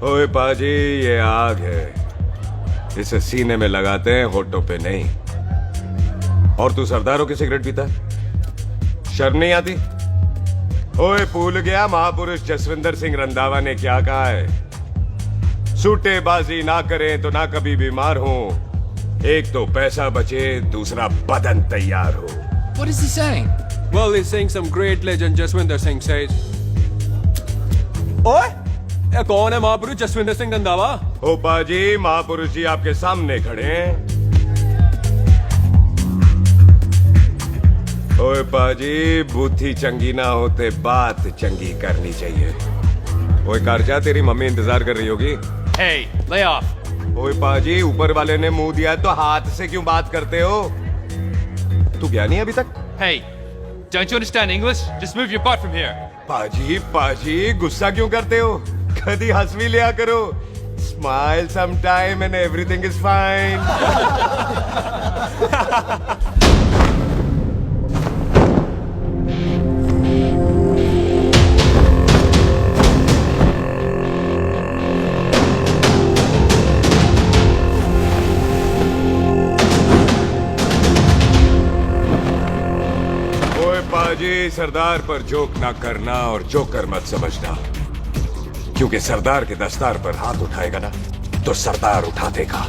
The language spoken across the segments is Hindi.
ओए पाजी, ये आग है, इसे सीने में लगाते हैं, होठों पे नहीं। और तू सरदारों की सिगरेट पीता है? शर्म नहीं आती? ओए भूल गया महापुरुष जसविंदर सिंह रंधावा ने क्या कहा है? सूटेबाजी ना करें तो ना कभी बीमार हो। एक तो पैसा बचे, दूसरा बदन तैयार हो। What is he saying? Well, he's saying some great legend Jaswinder Singh says. ओए, ये कौन है महापुरुष जसविंदर सिंह रंधावा? ओ पाजी, महापुरुष जी आपके सामने खड़े हैं। ओए पाजी, बुद्धि चंगी ना होते बात चंगी करनी चाहिए। ओए कारजा, तेरी मम्मी इंतजार कर रही होगी। Hey, lay off. ओए पाजी, ऊपर वाले ने मुंह दिया है तो हाथ से क्यों बात करते हो? तू गया नहीं अभी तक? Hey, don't you understand English? Just move your butt from here. पाजी, गुस्सा क्यों करते हो? कभी हंस भी लिया करो। Smile sometime and everything is fine. ओए पाजी, सरदार पर जोक ना करना और जोकर मत समझना, क्योंकि सरदार के दस्तार पर हाथ उठाएगा ना तो सरदार उठा देगा।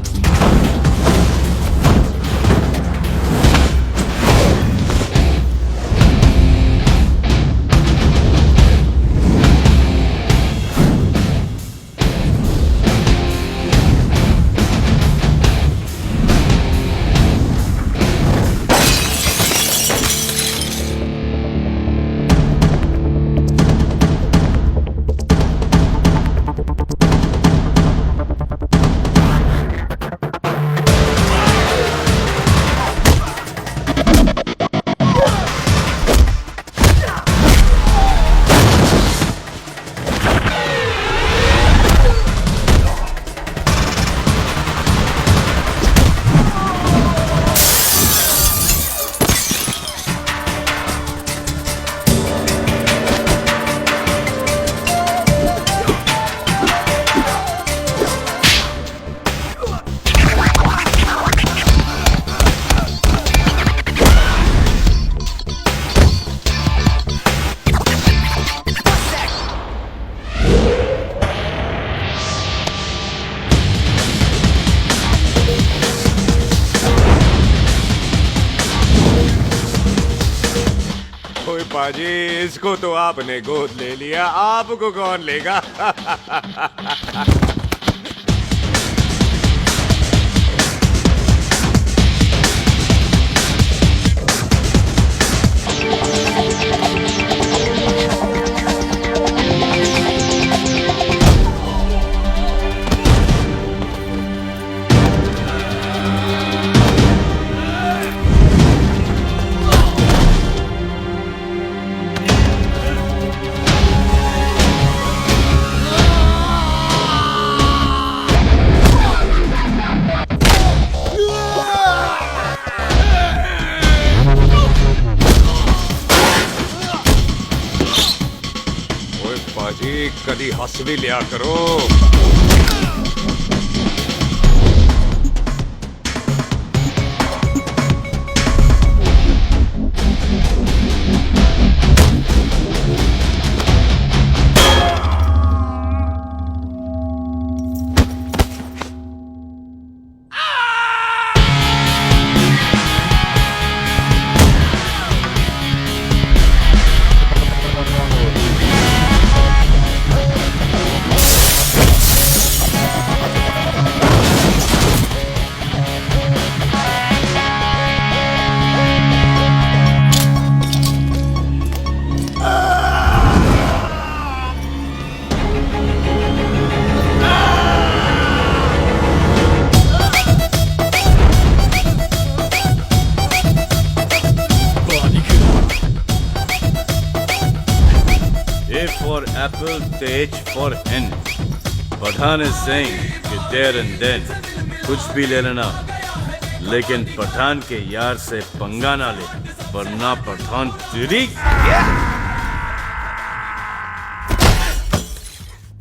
ओए पाजी, इसको तो आपने गोद ले लिया, आपको कौन लेगा? पाजी, कदी हंस भी लिया करो। For apple, the H for hen. Pathan is saying कि there and then कुछ भी ले लेना, लेकिन पठान के यार से पंगा ना ले, वरना पठान तेरी।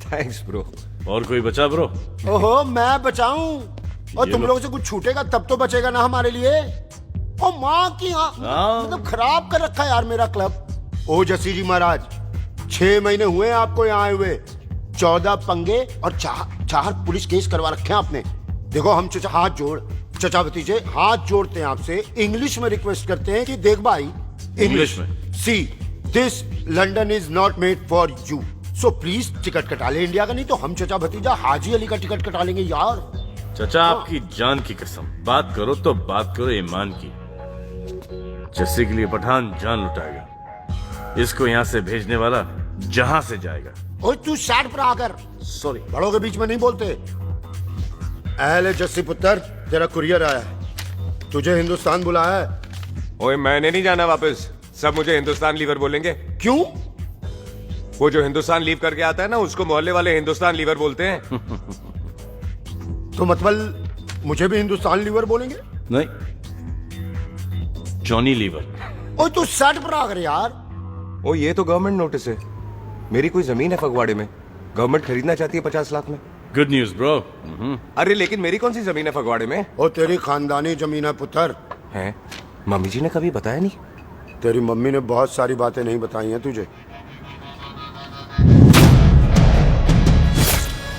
Thanks bro. और कोई बचा ब्रो? ओहो, मैं बचाऊं? और ये तुम लो। लोगों से कुछ छूटेगा तब तो बचेगा ना हमारे लिए। ओ माँ की हाँ। मतलब खराब कर रखा है यार मेरा क्लब। ओ जसी जी महाराज, 6 महीने हुए हैं आपको यहाँ आए हुए, 14 पंगे और 4 पुलिस केस करवा रखे हैं आपने। देखो हम चचा भतीजे हाथ जोड़ते हैं आपसे, इंग्लिश में रिक्वेस्ट करते हैं कि देख भाई, इंग्लिश में? See this London is not made for you, so please ticket कटा ले इंडिया का, नहीं तो हम चचा भतीजा हाजी अली का टिकट कटा लेंगे यार। चाचा आपकी जान की कसम, बात करो तो बात करो ईमान की। जस्सी के लिए पठान जान लुटाएगा, इसको यहाँ से भेजने वाला जहां से जाएगा। ओए तू साइड पर आकर, सॉरी। बड़ों के बीच में नहीं बोलते। अहले जस्सी पुत्र, तेरा कुरियर आया है, तुझे हिंदुस्तान बुलाया है। ओए मैंने नहीं जाना वापस, सब मुझे हिंदुस्तान लीवर बोलेंगे। क्यों? वो जो हिंदुस्तान लीव करके आता है ना, उसको मोहल्ले वाले हिंदुस्तान लीवर बोलते हैं। तो मतलब मुझे भी हिंदुस्तान लीवर बोलेंगे? नहीं, जॉनी लीवर। ओए तू साइड पर आकर यार। ओ ये तो गवर्नमेंट नोटिस है, मेरी कोई जमीन है फगवाड़े में, गवर्नमेंट खरीदना चाहती है 50 लाख में। Good news bro. अरे लेकिन मेरी कौन सी जमीन है फगवाड़े में? ओ तेरी खानदानी जमीन है पुत्र। है? मम्मी जी ने कभी बताया नहीं। तेरी मम्मी ने बहुत सारी बातें नहीं बताई हैं तुझे।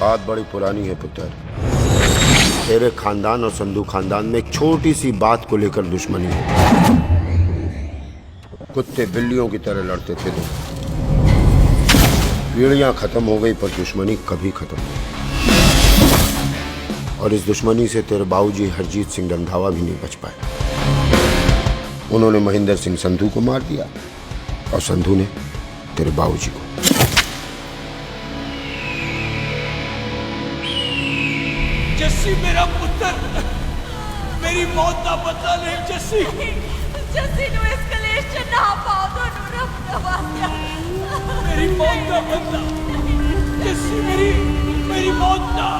बात बड़ी पुरानी है पुत्र, तेरे खानदान और संधू खानदान में एक छोटी सी बात को लेकर दुश्मनी है। कुत्ते बिल्लियों की तरह लड़ते थे तुम, पीढ़ियां खत्म हो गई पर दुश्मनी कभी खत्म नहीं। और इस दुश्मनी से तेरे बाबूजी हरजीत सिंह रंधावा भी नहीं बच पाए। उन्होंने महेंद्र सिंह संधू को मार दिया और संधू ने तेरे बाबूजी को। जस्सी मेरा पुत्र, मेरी मौत का बदला ले जस्सी। जस्सी नु इस कलेश च ना पाओ, दोनों रब नवाज़िया। मेरी मौत का बदला जस्सी, मेरी मौत का।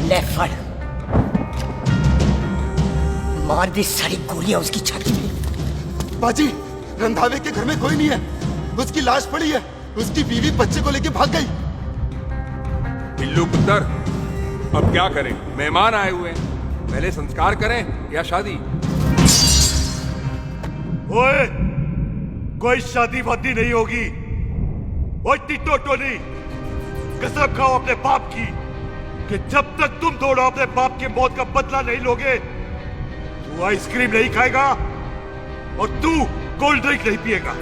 ले फड़, मार दी सारी गोलियां उसकी छाती में। बाजी, रंधावे के घर में कोई नहीं है, उसकी लाश पड़ी है, उसकी बीवी बच्चे को लेके भाग गई। बिल्लू पुत्र, अब क्या करें? मेहमान आए हुए हैं, पहले संस्कार करें या शादी? ओए, कोई शादी वादी नहीं होगी। ओए टिटो टोनी, कसम खाओ अपने बाप की कि जब तक तुम दोनों अपने बाप की मौत का बदला नहीं लोगे, तू आइसक्रीम नहीं खाएगा और तू कोल्ड ड्रिंक नहीं पिएगा।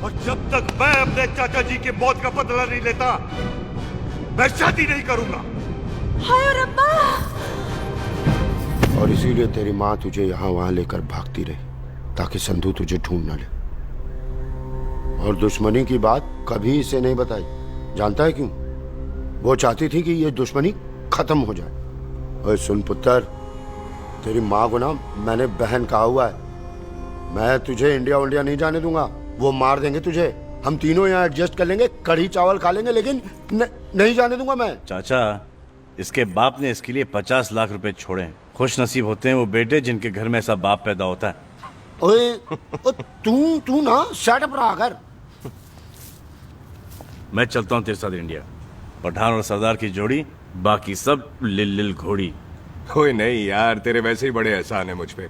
और जब तक मैं अपने चाचा जी की मौत का बदला नहीं लेता, मैं शादी नहीं करूंगा। हाय रब्बा। और इसीलिए तेरी माँ तुझे यहाँ वहां लेकर भागती रही ताकि संधू तुझे ढूंढ न ले। और दुश्मनी की बात कभी इसे नहीं बताई, जानता है क्यों? वो चाहती थी कि ये दुश्मनी खत्म हो जाए। और सुन पुत्र, तेरी माँ को ना मैंने बहन कहा हुआ है, मैं तुझे इंडिया नहीं जाने दूंगा। वो मार देंगे तुझे, हम तीनों यहाँ एडजस्ट कर लेंगे, कढ़ी चावल खा लेंगे, लेकिन नहीं जाने दूंगा मैं। चाचा, इसके बाप ने इसके लिए 50 लाख रुपए छोड़े। खुश नसीब होते हैं वो बेटे जिनके घर में ऐसा बाप पैदा होता है। ओए तू ना शट पर आकर। मैं चलता हूँ तेरे साथ इंडिया। पठान और सरदार की जोड़ी, बाकी सब लिल घोड़ी। कोई नहीं यार, तेरे वैसे ही बड़े एहसान है मुझ पे।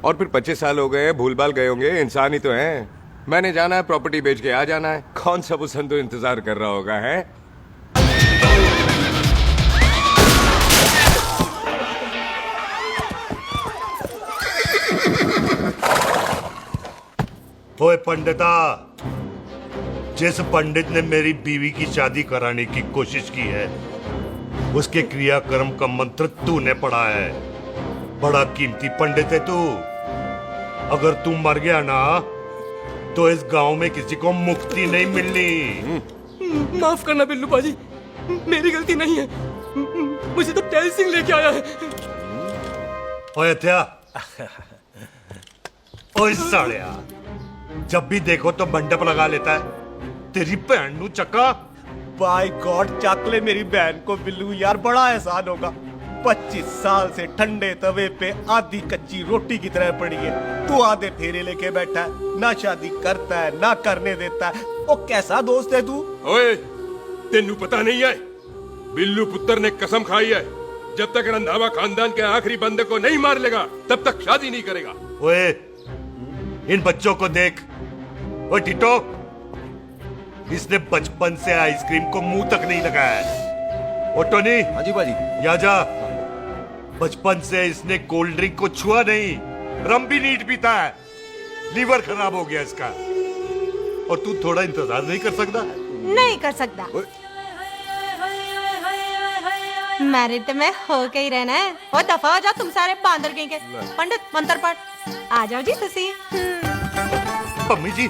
और फिर 25 साल हो गए, भूल भाल गए होंगे, इंसान ही तो हैं। मैंने जाना है, प्रॉपर्टी बेच के आ जाना है। कौन सा वो संधू इंतजार कर रहा होगा? है ओए पंडिता, जिस पंडित ने मेरी बीवी की शादी कराने की कोशिश की है, उसके क्रियाक्रम का मंत्र तूने पढ़ा है। बड़ा कीमती पंडित है तू। अगर तू मर गया ना, तो इस गांव में किसी को मुक्ति नहीं मिलनी। माफ करना बिल्लू बाजी, मेरी गलती नहीं है। मुझे तो टेल सिंह लेके आया है। ओए हत्या, ओए सालिया, जब भी देखो तो मंडप लगा लेता है। तेरी भैन नू चक्का। बाय गॉड, चक ले मेरी बहन को बिल्लू यार, बड़ा एहसान होगा। 25 साल से ठंडे तवे पे आधी कच्ची रोटी की तरह पड़ी है। तू आधे फेरे लेके बैठा है, ना शादी करता है ना करने देता है। ओ कैसा दोस्त है तू? ओए, तेनू पता नहीं है, बिल्लू पुत्र ने कसम खाई है, जब तक रंधावा खानदान के आखिरी बंदे को नहीं मार लेगा तब तक शादी नहीं करेगा। ओए, इन बच्चों को देख। ओए टिटो, इसने बचपन से आइसक्रीम को मुंह तक नहीं लगाया है। ओ टोनी, हाँ जी बाजी। या जा। बचपन से इसने कोल्ड ड्रिंक को छुआ नहीं, रम भी नीट पीता है। लीवर खराब हो गया इसका। और तू थोड़ा इंतजार नहीं कर सकता? नहीं कर सकता। मैरिड तो मैं हो के ही रहना है। और दफा हो जाओ तुम सारे बांदर कहीं के। पंडित मंत्र पढ़। आ जाओ जी तुसी। पम्मी जी,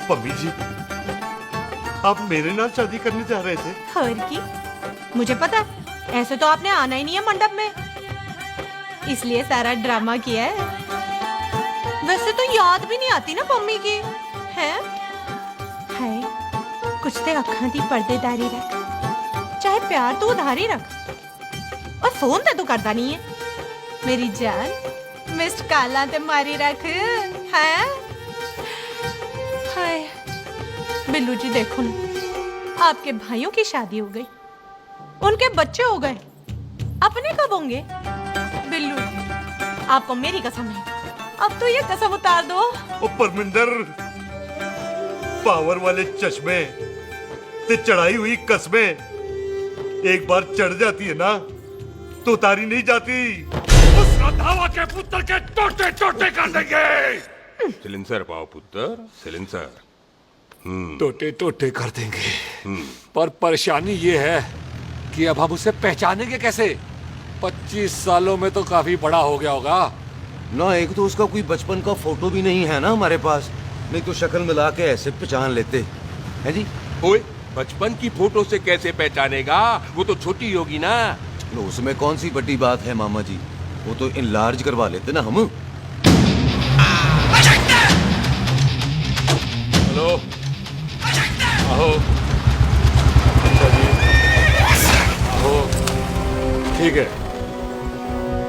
पम्मी जी, आप मेरे नाल शादी करने जा रहे थे? और की मुझे पता है, ऐसे तो आपने आना ही नहीं है मंडप में, इसलिए सारा ड्रामा किया है। वैसे तो याद भी नहीं आती ना मम्मी की है। कुछ ते अखां दी पर्देदारी रख, चाहे प्यार तू उधारी रख। और फोन ते तू करता नहीं है। मेरी जान मिस्ड काला ते मारी रख है। हाय बिल्लू जी, देखो ना, आपके भाइयों की शादी हो गई, उनके बच्चे हो गए, अपने कब होंगे? बिल्लू आपको मेरी कसम है, अब तो ये कसम उतार दो। ओ परमिंदर, पावर वाले चश्मे ते चढ़ाई हुई कस्में एक बार चढ़ जाती है ना तो उतारी नहीं जाती। उस रंधावा के पुत्र के टोटे टोटे कर देंगे। सिलेंसर पाओ पुत्र, सिलेंसर। टोटे टोटे कर देंगे, पर परेशानी ये है कि अब हम उसे पहचानेंगे कैसे? 25 सालों में तो काफी बड़ा हो गया होगा ना। एक तो उसका कोई बचपन का फोटो भी नहीं है ना हमारे पास, नहीं तो शक्ल मिला के ऐसे पहचान लेते हैं जी। ओए, बचपन की फोटो से कैसे पहचानेगा? वो तो छोटी होगी ना। तो उसमें कौन सी बड़ी बात है मामा जी, वो तो इनलार्ज करवा लेते ना हम। हेलो, आओ। आओ, ठीक है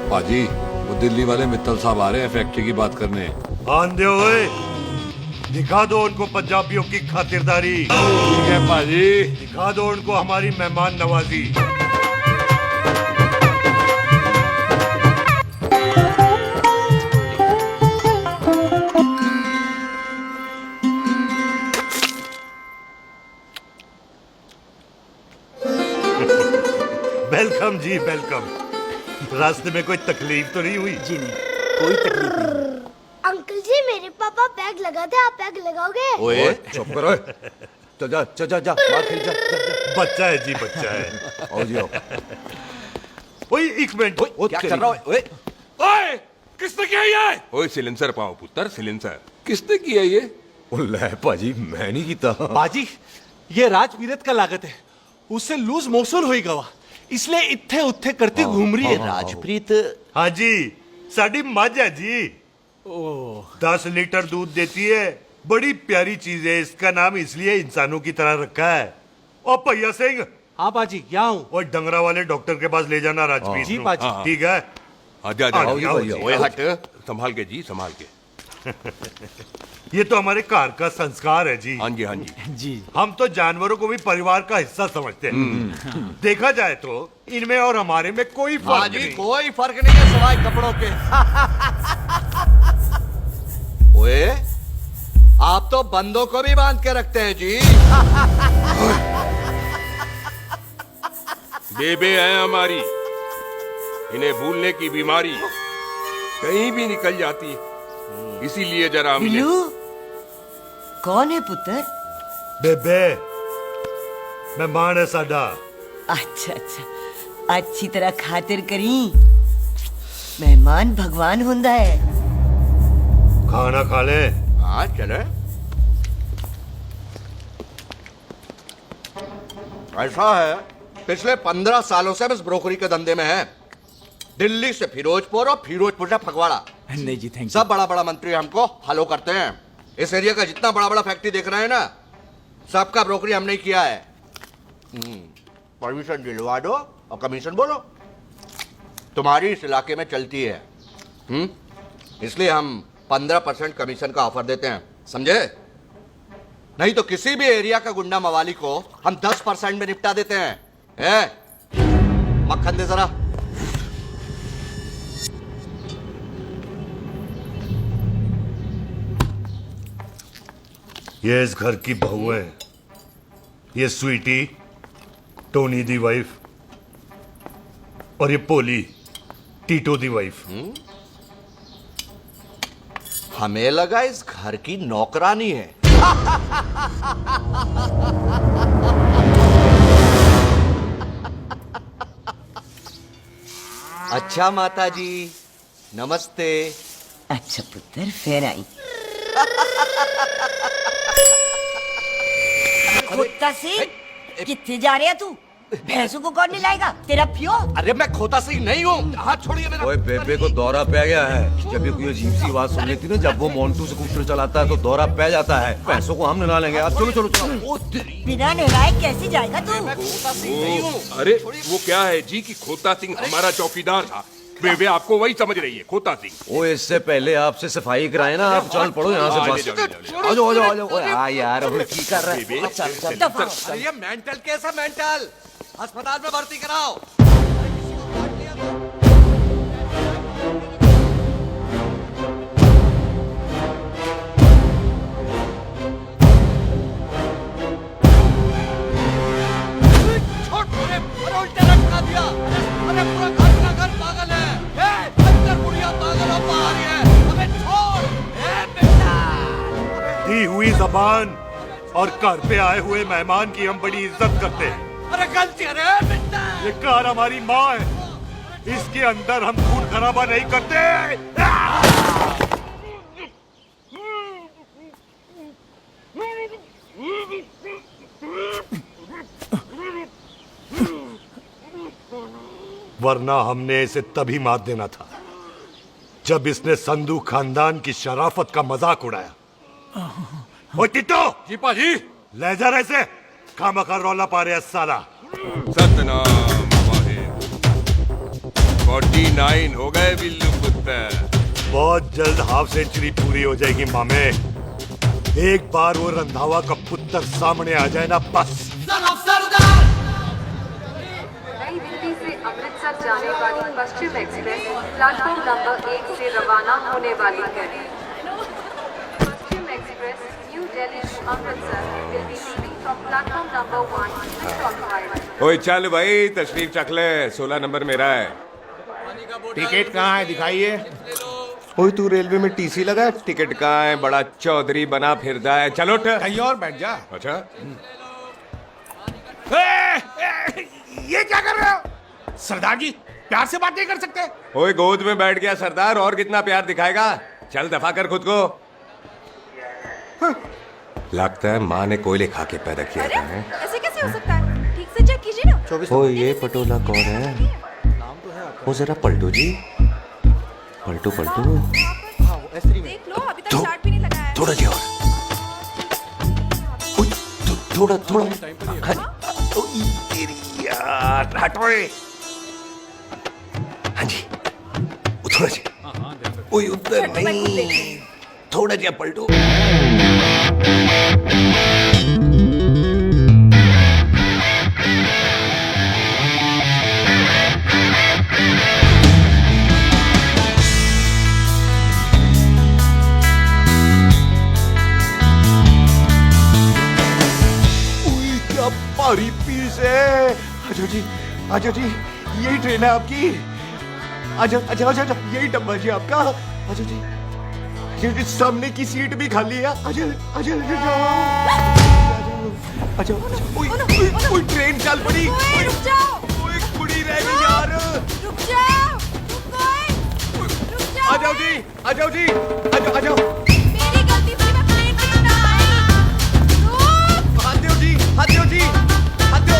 पाजी, वो दिल्ली वाले मित्तल साहब आ रहे हैं फैक्ट्री की बात करने। आंधे हुए, दिखा दो उनको पंजाबियों की खातिरदारी। ठीक है पाजी। दिखा दो उनको हमारी मेहमान नवाजी। वेलकम जी, वेलकम। रास्ते में कोई तकलीफ तो नहीं हुई? जी नहीं, कोई तकलीफ नहीं। अंकल जी, मेरे पापा पैग लगाते, आप पैग लगाओगे? ओए चुप करो। चल जा चल जा जा, बाहर खेल जा, जा, जा। बच्चा है जी, बच्चा है। आओ जी आओ। ओए एक मिनट। क्या कर रहा है? ओए ओए, किसने किया ये? ओए सिलेंसर पाओ पुत्र, सिलेंसर। किसने किया ये? ले भाजी, मैं नहीं कीता। बाजी, ये राजवीरत का लागत है, उससे लूज मोशन होई गवा, इसलिए इत्थे उत्थे करती घूम रही है। राजप्रीत। हाँ जी, साड़ी मझ है जी। 10 लीटर दूध देती है, बड़ी प्यारी चीज है। इसका नाम इसलिए इंसानों की तरह रखा है। और भैया सिंह। हाँ बाजी, यहाँ हूँ। और डंगरा वाले डॉक्टर के पास ले जाना राजवीर जी को। बाजी। ठीक है। आजा आओ जी, आओ जी, ओए हट, संभाल के जी, संभाल के। ये तो हमारे घर का संस्कार है जी। हाँ जी, हाँ जी। जी हम तो जानवरों को भी परिवार का हिस्सा समझते हैं। देखा जाए तो इनमें और हमारे में कोई फर्क नहीं। कोई फर्क नहीं है सिवाय कपड़ों के। ओए, आप तो बंदों को भी बांध के रखते हैं जी। बेबे है हमारी, इन्हें भूलने की बीमारी कहीं भी निकल जाती, इसीलिए जरा मिले। बिल्लू, कौन है पुत्र? बेबे मेहमान है साडा। अच्छा अच्छा, अच्छी तरह खातिर करी। मेहमान भगवान हुंदा है। खाना खा ले। हाँ चले। ऐसा है, पिछले 15 सालों से हम इस ब्रोकरी के धंधे में हैं। दिल्ली से फिरोजपुर और फिरोजपुर से फगवाड़ा। नहीं जी, थैंक सब बड़ा बड़ा मंत्री हमको फॉलो करते हैं। इस एरिया का जितना बड़ा बड़ा फैक्ट्री देख रहे हैं ना, सबका ब्रोकरी हमने किया है। परमिशन दिलवा दो और कमीशन बोलो। तुम्हारी इस इलाके में चलती है, इसलिए हम 15% कमीशन का ऑफर देते हैं, समझे? नहीं तो किसी भी एरिया का गुंडा मवाली को हम 10% में निपटा देते हैं। मक्खन दे जरा। ये इस घर की बहू है, ये स्वीटी, टोनी दी वाइफ, और ये पोली, टीटो दी वाइफ। हमें लगा इस घर की नौकरानी है। अच्छा माता जी, नमस्ते। अच्छा पुत्र, फिर आई। खोता सिंह, कितने जा रहे है तू? भैंसों को कौन लाएगा? तेरा प्यो? अरे मैं खोता सिंह नहीं हूँ, हाथ छोड़िए मेरा। ओए बेबे को दौरा पै गया है। जब भी कोई अजीब सी आवाज सुन लेती ना, जब वो मोन्टू स्कूटर चलाता है तो दौरा पै जाता है। पैसों को हम नहला लेंगे। अब चलो चलो चलो। बिना नहलाए कैसे जाएगा तू? मैं खोता सिंह नहीं हूँ। अरे वो क्या है जी कि खोता सिंह हमारा चौकीदार था। बेबे आपको वही समझ रही है, खोता सिंह। ओ इससे पहले आपसे सफाई कराए ना, आप चल पड़ो यहाँ से बस। आ जाओ आ जाओ आ जाओ। ओए हाँ यार, अब की कर रहा है? चल चल। अरे ये मेंटल कैसा मेंटल? अस्पताल में भर्ती कराओ। दी हुई जबान और घर पे आए हुए मेहमान की हम बड़ी इज्जत करते हैं। अरे गलती है ये कार हमारी माँ है, इसके अंदर हम खून खराबा नहीं करते। वरना हमने इसे तभी मार देना था जब इसने संधू खानदान की शराफत का मजाक उड़ाया। ओ टिट्टो जी पाजी, ले जा रहे से खामखा रौला पा रहे साला। सतनाम वाहिद। 49 हो गए बिल्लू पुत्र। बहुत जल्द हाफ सेंचुरी पूरी हो जाएगी मामे। एक बार वो रंधावा का पुत्र सामने आ जाए ना, बस। नई दिल्ली से अमृतसर जाने वाली पश्चिम एक्सप्रेस प्लेटफॉर्म नंबर 1 से रवाना होने वाली है। Paschim express New Delhi to Amritsar will be leaving from platform number 1 with occupied. ओए चल भाई, तशरीफ चख ले। 16 नंबर मेरा है। टिकट कहाँ है, दिखाइए। ओए तू रेलवे में टीसी लगा है? टिकट कहाँ है? बड़ा चौधरी बना फिरदा है। चलो उठ। कहीं और बैठ जा। अच्छा ये क्या कर रहे हो? सरदार जी, प्यार से बात नहीं कर सकते? ओए गोद में बैठ गया सरदार, और कितना प्यार दिखाएगा? चल दफा कर खुद को। लगता है माँ ने कोयले खा के पैदा किया था। ऐसे कैसे हो सकता है? ठीक से चेक कीजिए ना। ओ ये पटोला कौन है? वो जरा पलटू जी, पलटू पलटू। देख लो, अभी तक चार्ट भी नहीं लगाया है। थोड़ा जी और। थोड़ा थोड़ा। तेरी यार हटोए। हाँ जी, थोड़ा जी। ओए उधर नहीं, थोड़ा जी पलटू। भारी पीस है। आजो जी, आजो जी, यही ट्रेन है आपकी। आजो आजो आजो, यही डब्बा जी आपका। आजो जी, ये सामने की सीट भी खाली है। आजो आजो आजो। ओए ट्रेन चल पड़ी। रुक जाओ। ओए कुड़ी रह गई यार। रुक जाओ। रुक जाओ। आ जाओ जी, आ जाओ जी, आ जाओ आ जाओ। मेरी गलती से मैं प्लेन पे ना आई। रुक। हाथ दो जी, हाथ दो जी, हाथ दो।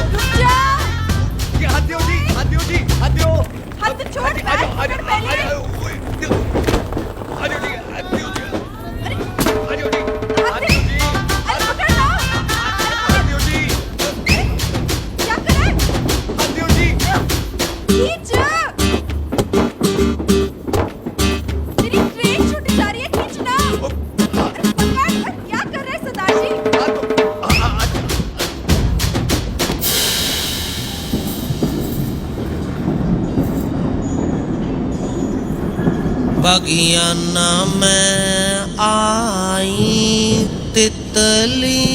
बगियाना में आई तितली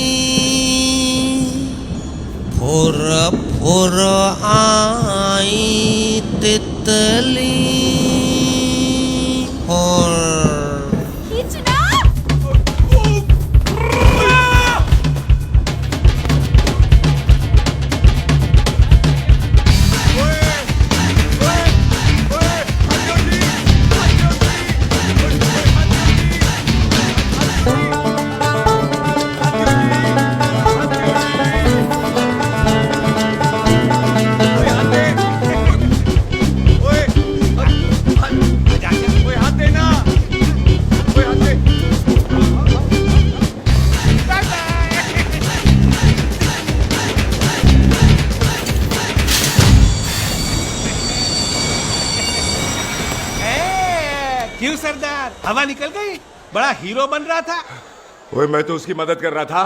फुर फुर आई तितली फुर। क्यों सरदार, हवा निकल गई? बड़ा हीरो बन रहा था। ओए मैं तो उसकी मदद कर रहा था।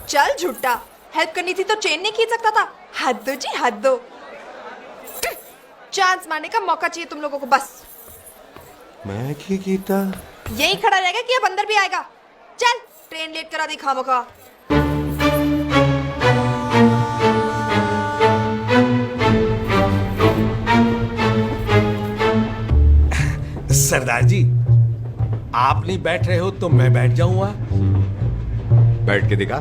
चल झूठा, हेल्प करनी थी तो चेन नहीं खींच सकता था। हद दो जी, हद दो। चांस मारने का मौका चाहिए तुम लोगों को बस। मैं की कीता यही खड़ा रहेगा कि अब अंदर भी आएगा? चल ट्रेन लेट करा दी खामोखा। सरदार जी, आप नहीं बैठ रहे हो तो मैं बैठ जाऊंगा। बैठ के दिखा।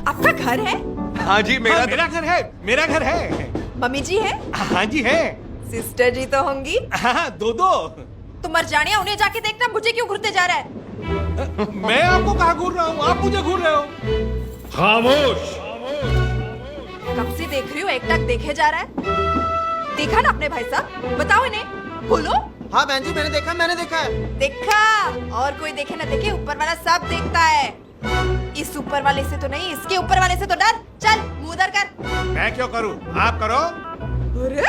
आपका घर है? हाँ जी, मेरा घर है, मेरा घर है। मम्मी जी है? हाँ जी है। सिस्टर जी तो होंगी? हाँ, दो दो। तुम मर जानिया, उन्हें जाके देखना मुझे क्यों घूरते जा रहा है। मैं आपको कहाँ घूर रहा हूँ, आप मुझे घूर रहे हो। खामोश। कब से देख रही हूँ, एक टक देखे जा रहा है। देखा ना अपने भाई साहब, बताओ इन्हें। बोलो। हाँ बहन जी, मैंने देखा है। देखा? और कोई देखे ना देखे, ऊपर वाला सब देखता है। इस ऊपर वाले से तो नहीं, इसके ऊपर वाले से तो डर। चल मुंह उधर कर। मैं क्यों करूँ, आप करो। अरे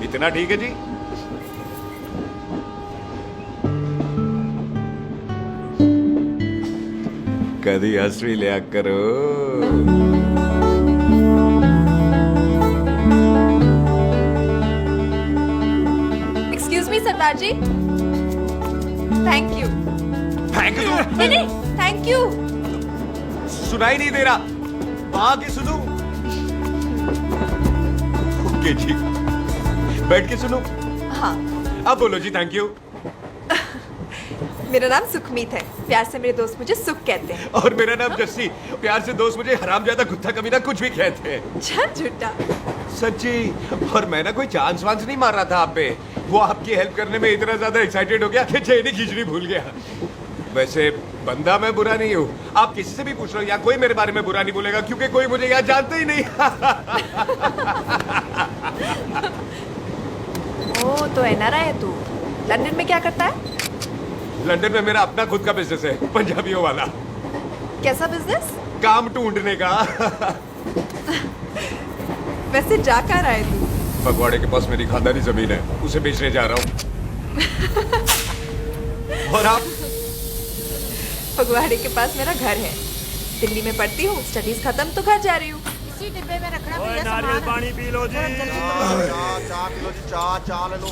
इतना ठीक है जी। कभी हंस भी लिया करो। Excuse me Sardar ji. Thank you. Thank you? नहीं, थैंक यू। सुनाई नहीं दे रहा, आगे सुनो। ओके जी, बैठ के सुनो। हाँ। अब बोलो जी थैंक यू। मेरा नाम सुखमीत है, प्यार से मेरे दोस्त मुझे सुख कहते हैं। और मेरा नाम जस्सी, प्यार से दोस्त मुझे हरामजादा कुत्ता कमीना कुछ भी कहते हैं। चल झूठा। सच्ची। और मैं ना कोई चांस वांस नहीं मार रहा था आप पे, वो आपकी हेल्प करने में इतना ज्यादा एक्साइटेड हो गया कि चेन ही खींचनी भूल गया। वैसे बंदा मैं बुरा नहीं हूँ, आप किसी से भी पूछ लो, यहाँ कोई मेरे बारे में बुरा नहीं बोलेगा क्योंकि कोई मुझे यहाँ जानते ही नहीं। ओ तो एनआरआई है तू। लंदन में क्या करता है? लंदन में मेरा अपना खुद का बिजनेस है, पंजाबियों वाला। कैसा बिजनेस? काम ढूंढने का। वैसे जा कहाँ रहा है तू? फगवाड़े के पास मेरी खानदानी जमीन है, उसे बेचने जा रहा हूँ। और आप? फगवाड़े के पास मेरा घर है, दिल्ली में पढ़ती हूँ, स्टडीज खत्म तो घर जा रही हूँ। इसी डिब्बे में रखना भैया नारियल सामान। पानी पी लो जी। चाह पी लो जी, चाह ले लो।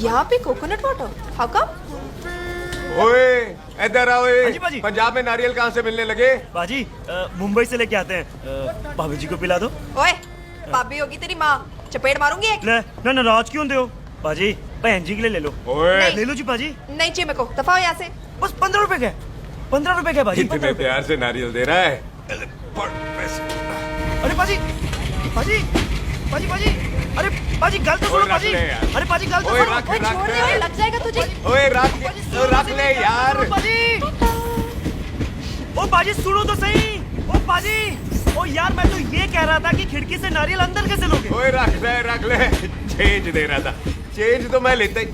यहाँ पे कोकोनट वाटर? How come? ओए इधर आओ। जी बाजी। पंजाब में नारियल कहाँ से मिलने लगे? बाजी, मुंबई से लेके आते हैं। भाभी जी को पिला दो। ओए भाभी होगी तेरी माँ, चपेट मारूंगी एक। ले ना, नाराज क्यों दे हो बाजी? बहन जी के लिए ले लो। ओए ले लो जी बाजी। नहीं चाहिए मेरे को, दफा हो यहाँ से। बस 15 रुपए के, 15 रुपए के बाजी। इतने प्यार से नारियल दे रहा है। अरे बाजी, बाजी, बाजी, बाजी, अरे बाजी गल तो सुनो बाजी। अरे बाजी गल तो सुनो। ओए छोड़ दे, ओए लग जाएगा तुझे। ओए रख ले यार। बाजी, ओ बाजी सुनो तो सही। ओ बाजी, ओ यार मैं तो ये कह रहा था कि खिड़की से नारियल अंदर कैसे लोगे? ओए रख ले। चेंज दे रहा था, चेंज तो मैं लेता ही।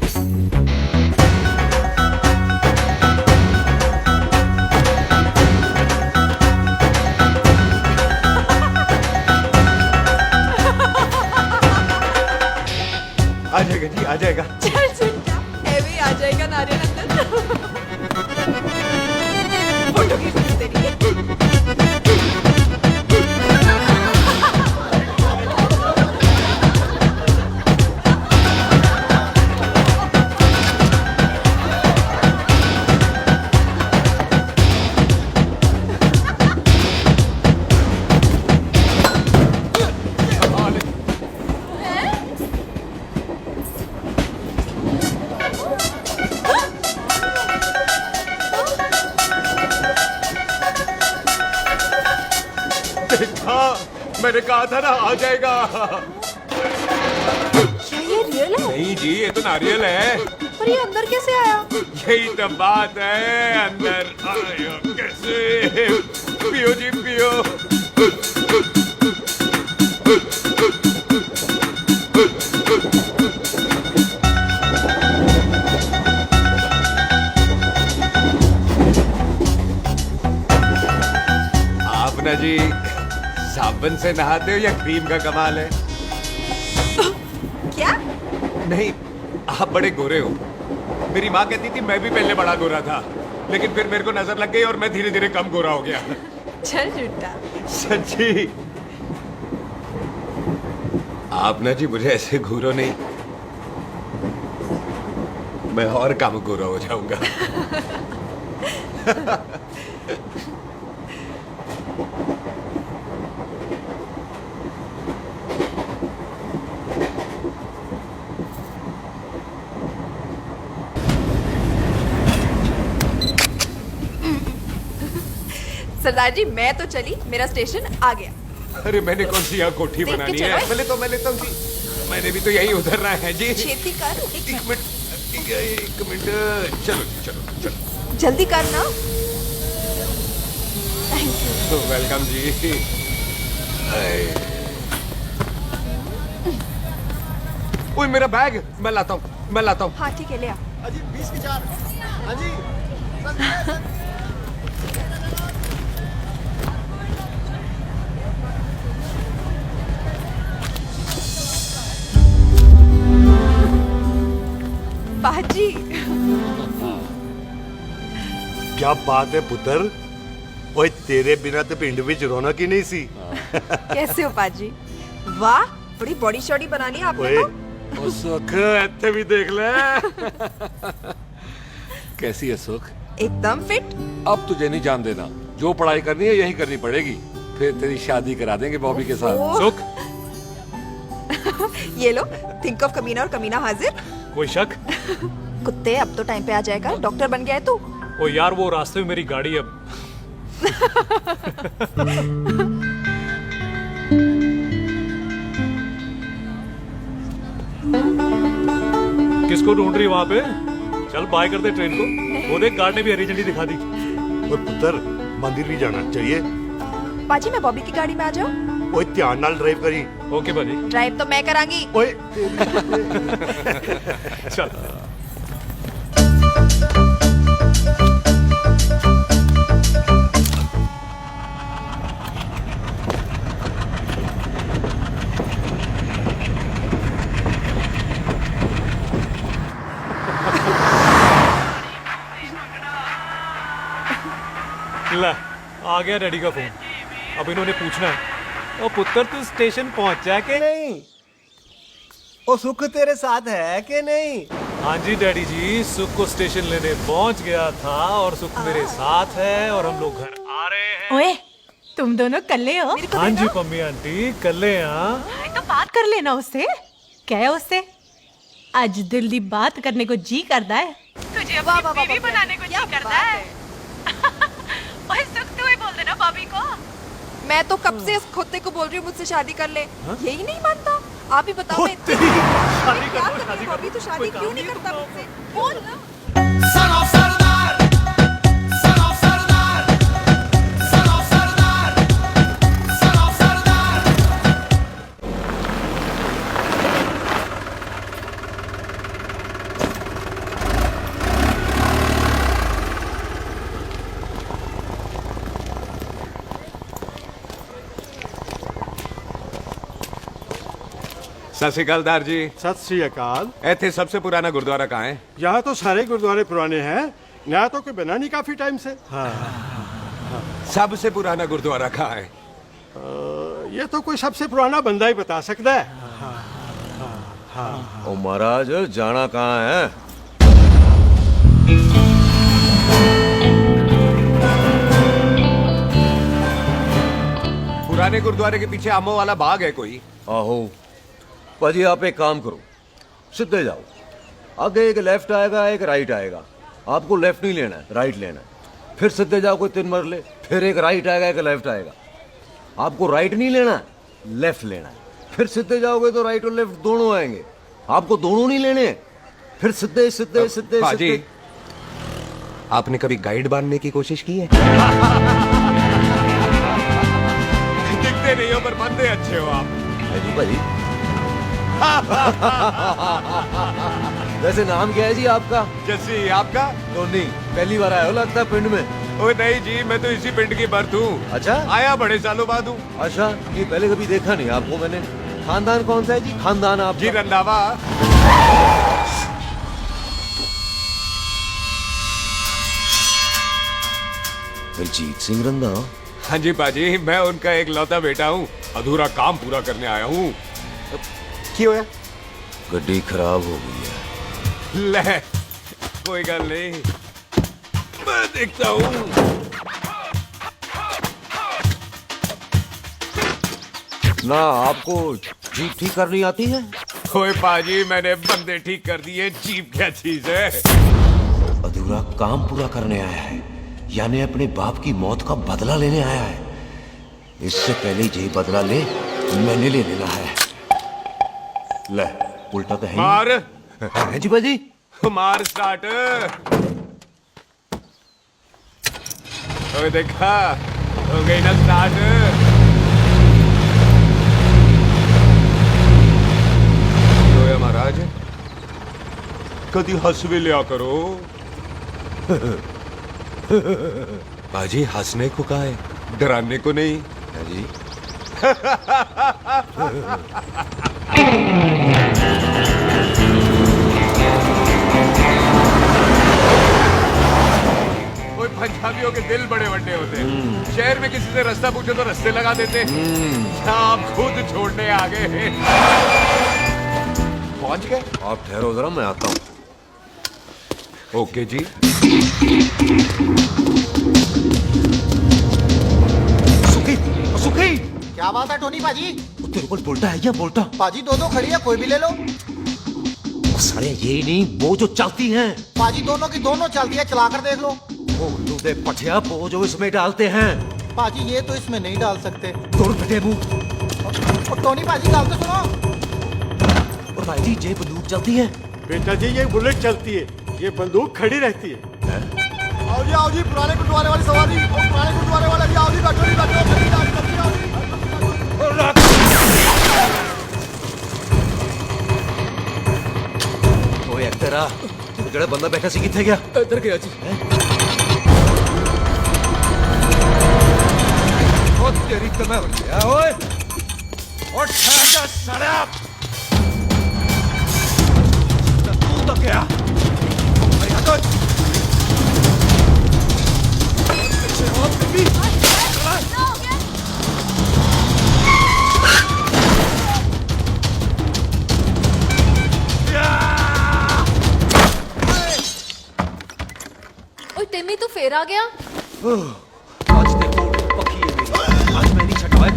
आ जाएगा जी, आ जाएगा। चल झूठा, हैवी आ जाएगा नारियल अंदर। मैंने कहा था ना आ जाएगा। क्या ये रियल है? नहीं जी, ये तो नारियल है। पर ये अंदर कैसे आया? यही तो बात है, अंदर आया कैसे? पियो जी पियो। आप ना जी साबुन से नहाते हो या क्रीम का कमाल है? क्या? नहीं, आप बड़े गोरे हो। मेरी माँ कहती थी मैं भी पहले बड़ा गोरा था, लेकिन फिर मेरे को नजर लग गई और मैं धीरे धीरे कम गोरा हो गया। चल झूठा। सच्ची। आप ना जी मुझे ऐसे घूरो नहीं, मैं और कम गोरा हो जाऊंगा। सरदार जी मैं तो चली, मेरा स्टेशन आ गया। अरे मैंने कौन सी यहाँ कोठी देख के बनानी चलो। है? मैं लेता हूँ जी। मैंने भी तो यही उतरना है जी। छेती कर। एक मिनट। चलो चलो चलो। जल्दी कर ना। वेलकम जी। ओए मेरा बैग मैं लाता हूँ। हाँ ठीक है, ले आ। अजी 20 की 4। अजी बाजी। क्या बात है पुत्र। ओए तेरे बिना तो पिंड विच रौनक ही नहीं सी। कैसे हो बाजी? वाह, बड़ी बॉडी शॉडी बना ली आपने ओए तो। ओ सुख, इतने भी देख ले। कैसी है सुख? एकदम फिट। अब तुझे नहीं जान देना, जो पढ़ाई करनी है यही करनी पड़ेगी, फिर तेरी शादी करा देंगे बॉबी के साथ। ओह। सुख, ये लो, थिंक ऑफ कमीना और कमीना हाजिर। कोई शक? कुत्ते अब तो टाइम पे आ जाएगा, डॉक्टर बन गया है तू। ओ यार वो रास्ते में मेरी गाड़ी अब। किसको ढूंढ रही वहां पे? चल बाय कर दे ट्रेन को। वो देख गार्ड ने भी हरी झंडी दिखा दी। ओए पुत्र मंदिर भी जाना चाहिए। बाजी मैं बॉबी की गाड़ी में आ जाऊं? ओए ध्यान नाल ड्राइव करी। ओके बाजी। ड्राइव तो मैं करांगी। ओए चल। ला, आ गया डैडी का फोन। अब इन्होंने पूछना है, ओ पुत्र तू स्टेशन पहुंचा के नहीं? ओ सुख तेरे साथ है कि नहीं? हाँ जी डैडी जी, सुख को स्टेशन लेने पहुंच गया था और सुख मेरे साथ है और हम लोग घर आ रहे हैं। ओए, तुम दोनों कल्ले हो? हाँ जी पम्मी आंटी, कल्ले यहाँ। तो बात कर लेना उससे। क्या है उससे? आज दिल दी बात करने को जी करता है। तुझे अपनी बीवी बनाने को जी करता है। ओए सुख, तू ही बोल देना भाभी को। मैं तो कब से इस खोते को बोल रही हूँ मुझसे शादी कर ले, यही नहीं मानता। आप ही बताओ मैं शादी क्या कर करूँ? भाभी तो शादी क्यों नहीं करता मुझसे? बोल ना। सत श्री अकाल दार जी। सत श्री अकाल। ऐथे सबसे पुराना गुरुद्वारा कहाँ है? यहाँ तो सारे गुरुद्वारे पुराने हैं, नया तो कोई बना नहीं काफी टाइम से। सबसे पुराना गुरुद्वारा कहाँ है? ये तो कोई सबसे पुराना बंदा ही बता सकता है। ओ महाराज जाना कहाँ है? पुराने गुरुद्वारे के पीछे आमों वाला बाग है कोई? आहो भाजी, आप एक काम करो, सीधे जाओ। आगे एक लेफ्ट आएगा, एक राइट आएगा। आपको लेफ्ट नहीं लेना है, राइट लेना है। फिर सीधे जाओ कोई 3 मरले, फिर एक राइट आएगा, एक लेफ्ट आएगा। आपको राइट नहीं लेना है, लेफ्ट लेना है, फिर सीधे जाओगे तो राइट और लेफ्ट दोनों आएंगे। आपको दोनों नहीं लेने हैं, फिर सीधे सीधे सीधे पाजी, सीधे। आपने कभी गाइड बांधने की कोशिश की है? दिखते नहीं हो पर बंदे अच्छे हो आप। जी भाई। वैसे नाम क्या है जी आपका? जैसी आपका? टोनी। पहली बार आए हो लगता है पिंड में। ओ नहीं जी, मैं तो इसी पिंड की बर्थ हूँ। अच्छा, आया बड़े सालों बाद हूँ। अच्छा, ये पहले कभी देखा नहीं आपको मैंने। खानदान कौन सा है जी? खानदान आप जी रंधावा। अजीत सिंह रंधावा? हाँ जी पाजी, मैं उनका एक लौता बेटा हूँ। अधूरा काम पूरा करने आया हूँ। क्यों है? गड्डी खराब हो गई है। ले, कोई गल नहीं, मैं देखता हूँ। ना आपको जीप ठीक करनी आती है? ओए पाजी, मैंने बंदे ठीक कर दिए, जीप क्या चीज है? अधूरा काम पूरा करने आया है, यानी अपने बाप की मौत का बदला लेने आया है। इससे पहले ये बदला ले, मैंने ले लेना है। ले, उल्टा तो है ही। मार। है जी बाजी। मार स्टार्ट। ओए देखा, हो गई ना स्टार्ट। जोया महाराज, कदी हंस भी लिया करो। बाजी, हंसने को कहा है, डराने को नहीं। है जी। कोई पंजाबियों के दिल बड़े बड़े होते हैं। शहर में किसी से रास्ता पूछो तो रास्ते लगा देते। आप खुद छोड़ने आ गए। पहुंच गए? आप ठहरो जरा, मैं आता हूँ। ओके जी। सुखी, क्या बात है टोनी पाजी? तेरे को बोलता है या बोलता? पाजी दो खड़ी है, कोई भी ले लो। सारे ये नहीं, वो जो चलती हैं। पाजी दोनों की दोनों चलती है, चला कर देख लो। वो लूदे पठिया, वो जो इसमें डालते हैं। पाजी ये तो इसमें नहीं डाल सकते। दूर बेटे मुंह। और टोनी पाजी गाल तो सुनो। और भाई जी, ये बंदूक चलती है। बेटा जी, ये बुलेट चलती है, ये बंदूक खड़ी रहती है। आओ जी, पुराने गुरुद्वारे वाली सवारी। पुराने गुरुद्वारे वाले भी आओ जी, बैठो जी, बैठो। ओए तेरा जेड़ा बंदा बैठा सी किथे गया? इधर गया जी। ओ तेरी कमर गया ओए। और ठहर साला। तू तो गया। भाई हटो। तिम्मी तू फिर आ गया। आज देखो पक्की है मेरी। आज मैं नहीं छटवाए।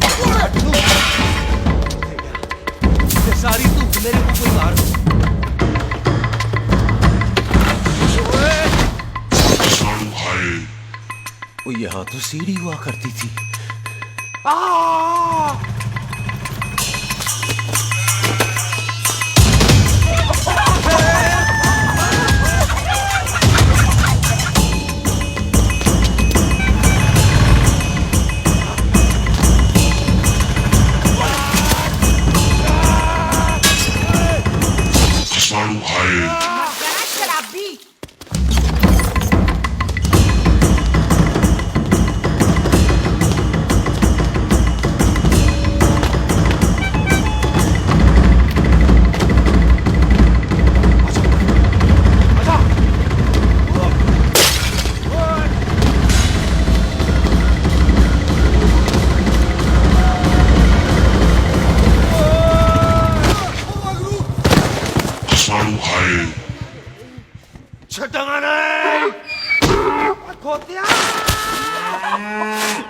ये सारी तू मेरे को कोई मार। वो यहाँ तो सीढ़ी हुआ करती थी।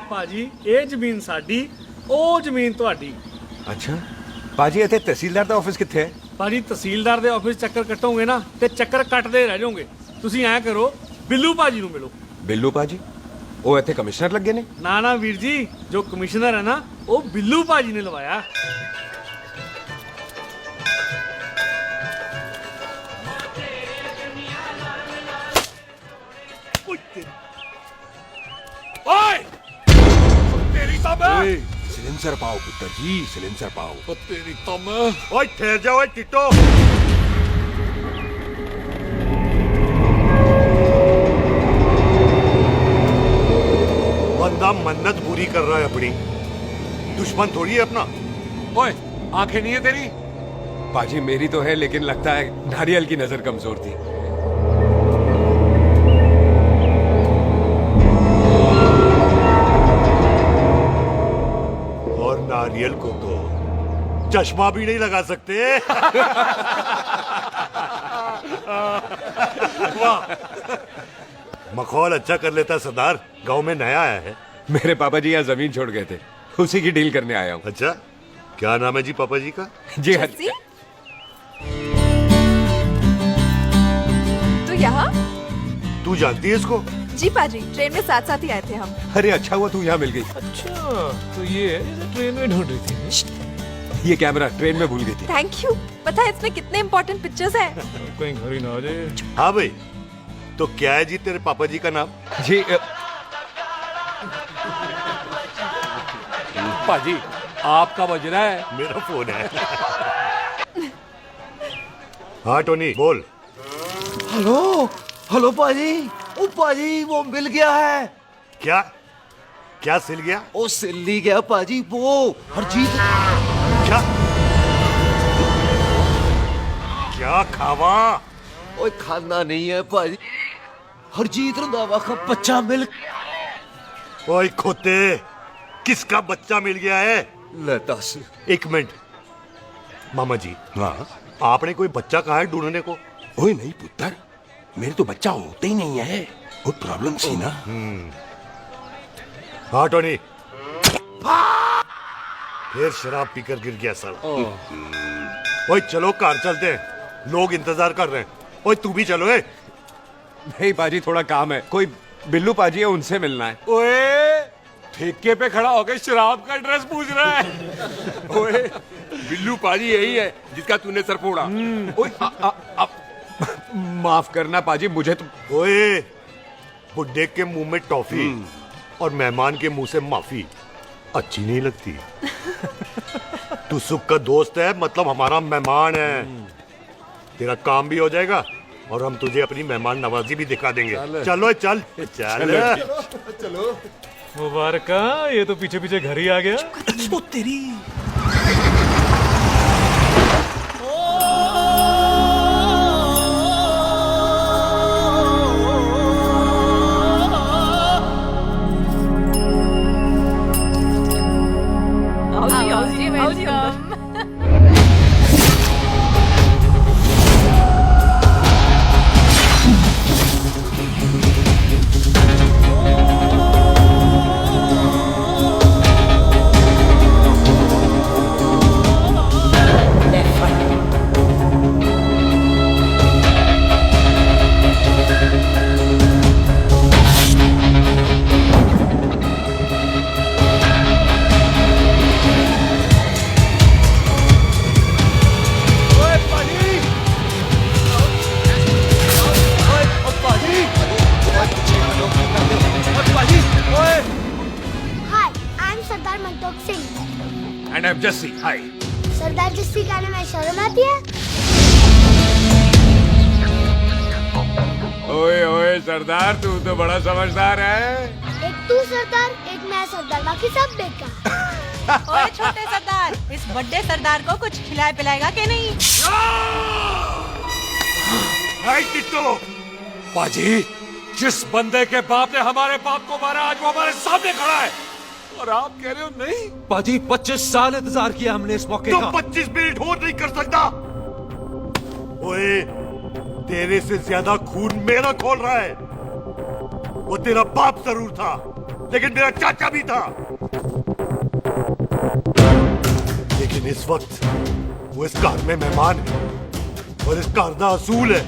ਭਾਜੀ ਇਹ ਜ਼ਮੀਨ ਸਾਡੀ, ਉਹ ਜ਼ਮੀਨ ਤੁਹਾਡੀ। ਅੱਛਾ ਪਾਜੀ, ਇੱਥੇ ਤਹਿਸੀਲਦਾਰ ਦਾ ਆਫਿਸ ਕਿੱਥੇ ਹੈ? ਭਾਜੀ ਤਹਿਸੀਲਦਾਰ ਦੇ ਆਫਿਸ ਚੱਕਰ ਕੱਟੋਗੇ ਨਾ ਤੇ ਚੱਕਰ ਕੱਟਦੇ ਰਹਿ ਜਾਓਗੇ। ਤੁਸੀਂ ਐਂ ਕਰੋ, ਬਿੱਲੂ ਭਾਜੀ ਨੂੰ ਮਿਲੋ। ਬਿੱਲੂ ਪਾਜੀ? ਉਹ ਇੱਥੇ ਕਮਿਸ਼ਨਰ ਲੱਗੇ ਨੇ? ਨਾ ਨਾ ਵੀਰ ਜੀ, ਜੋ ਕਮਿਸ਼ਨਰ ਹੈ ਨਾ, ओ बिल्लू पाजी ने लवाया। ओए तेरी तो मैं सिलेंसर पाओ पुत्र जी, सिलेंसर पाओ। ओ तेरी तो मैं ओए ठहर जाओ ओए टिट्टो। बंदा मन्नत पूरी कर रहा है अपनी, दुश्मन थोड़ी है अपना। ओए आंखें नहीं है तेरी? पाजी मेरी तो है, लेकिन लगता है नारियल की नजर कमजोर थी। और नारियल को तो चश्मा भी नहीं लगा सकते। वाह, मखौल अच्छा कर लेता सरदार। गांव में नया आया है। मेरे पापा जी यहाँ जमीन छोड़ गए थे, उसी की डील करने आया हूँ। अच्छा, क्या नाम है जी पापा जी का? जी हाँ। तो यहाँ? तू जानती है इसको? जी पाजी, ट्रेन में साथ साथ ही आए थे हम। अरे अच्छा हुआ तू यहाँ मिल गई। अच्छा तो ये ट्रेन में ढूंढ रही थी। ये कैमरा ट्रेन में भूल गई थी। Thank you. पता है इसमें कितने इम्पोर्टेंट पिक्चर्स हैं। कहीं घर ही ना आ जाए। हाँ भाई, तो क्या है जी तेरे पापा जी का नाम? जी पाजी आपका बज रहा है। मेरा फोन है। हाँ टोनी बोल। हेलो हेलो पाजी। ओ पाजी वो मिल गया है। क्या क्या सिल गया? ओ सिल्ली गया पाजी, वो हरजीत। क्या क्या खावा? ओए खाना नहीं है पाजी, हरजीत रंधावा का बच्चा मिल। ओए खोते, किसका बच्चा मिल गया है? ले दस। एक मिनट मामा जी। हाँ, आपने कोई बच्चा कहा है ढूंढने को? ओए नहीं पुत्र, मेरे तो बच्चा होता ही नहीं है, वो प्रॉब्लम थी ना। हाँ टोनी, फिर शराब पीकर गिर गया साला। ओए चलो कार चलते हैं, लोग इंतजार कर रहे हैं। ओए तू भी चलो। नहीं पाजी थोड़ा काम है, कोई बिल्लू पाजी है उनसे मिलना है। ओए ठेके पे खड़ा होकर शराब का एड्रेस पूछ रहा है। ओए बिल्लू पाजी यही है जिसका तूने सर फोड़ा। ओए माफ करना पाजी, मुझे तो। ओए बुड्ढे के मुंह में टॉफी और मेहमान के मुंह से माफी अच्छी नहीं लगती। तू सुख का दोस्त है, मतलब हमारा मेहमान है। तेरा काम भी हो जाएगा और हम तुझे अपनी मेहमान नवाजी भी दिखा देंगे। चलो चल चल चलो। मुबारक, ये तो पीछे पीछे घर ही आ गया। ओ तेरी। And I'm Jesse. Hi. सरदार जस्सी गाने में शर्म आती है? ओए ओए सरदार, तू तो बड़ा समझदार है। एक तू सरदार, एक मैं सरदार, बाकी सब बेकार। ओए छोटे सरदार, इस बड़े सरदार को कुछ खिलाए पिलाएगा कि नहीं? हाय टिट्टो। पाजी, जिस बंदे के बाप ने हमारे बाप को मारा, आज वो हमारे सामने खड़ा है और आप कह रहे हो नहीं? पाजी 25 साल इंतजार किया हमने इस मौके का। 25 मिनट और नहीं कर सकता। ओए तेरे से ज्यादा खून मेरा खोल रहा है। वो तेरा बाप जरूर था, लेकिन मेरा चाचा भी था। लेकिन इस वक्त वो इस घर में मेहमान है और इस घर का असूल है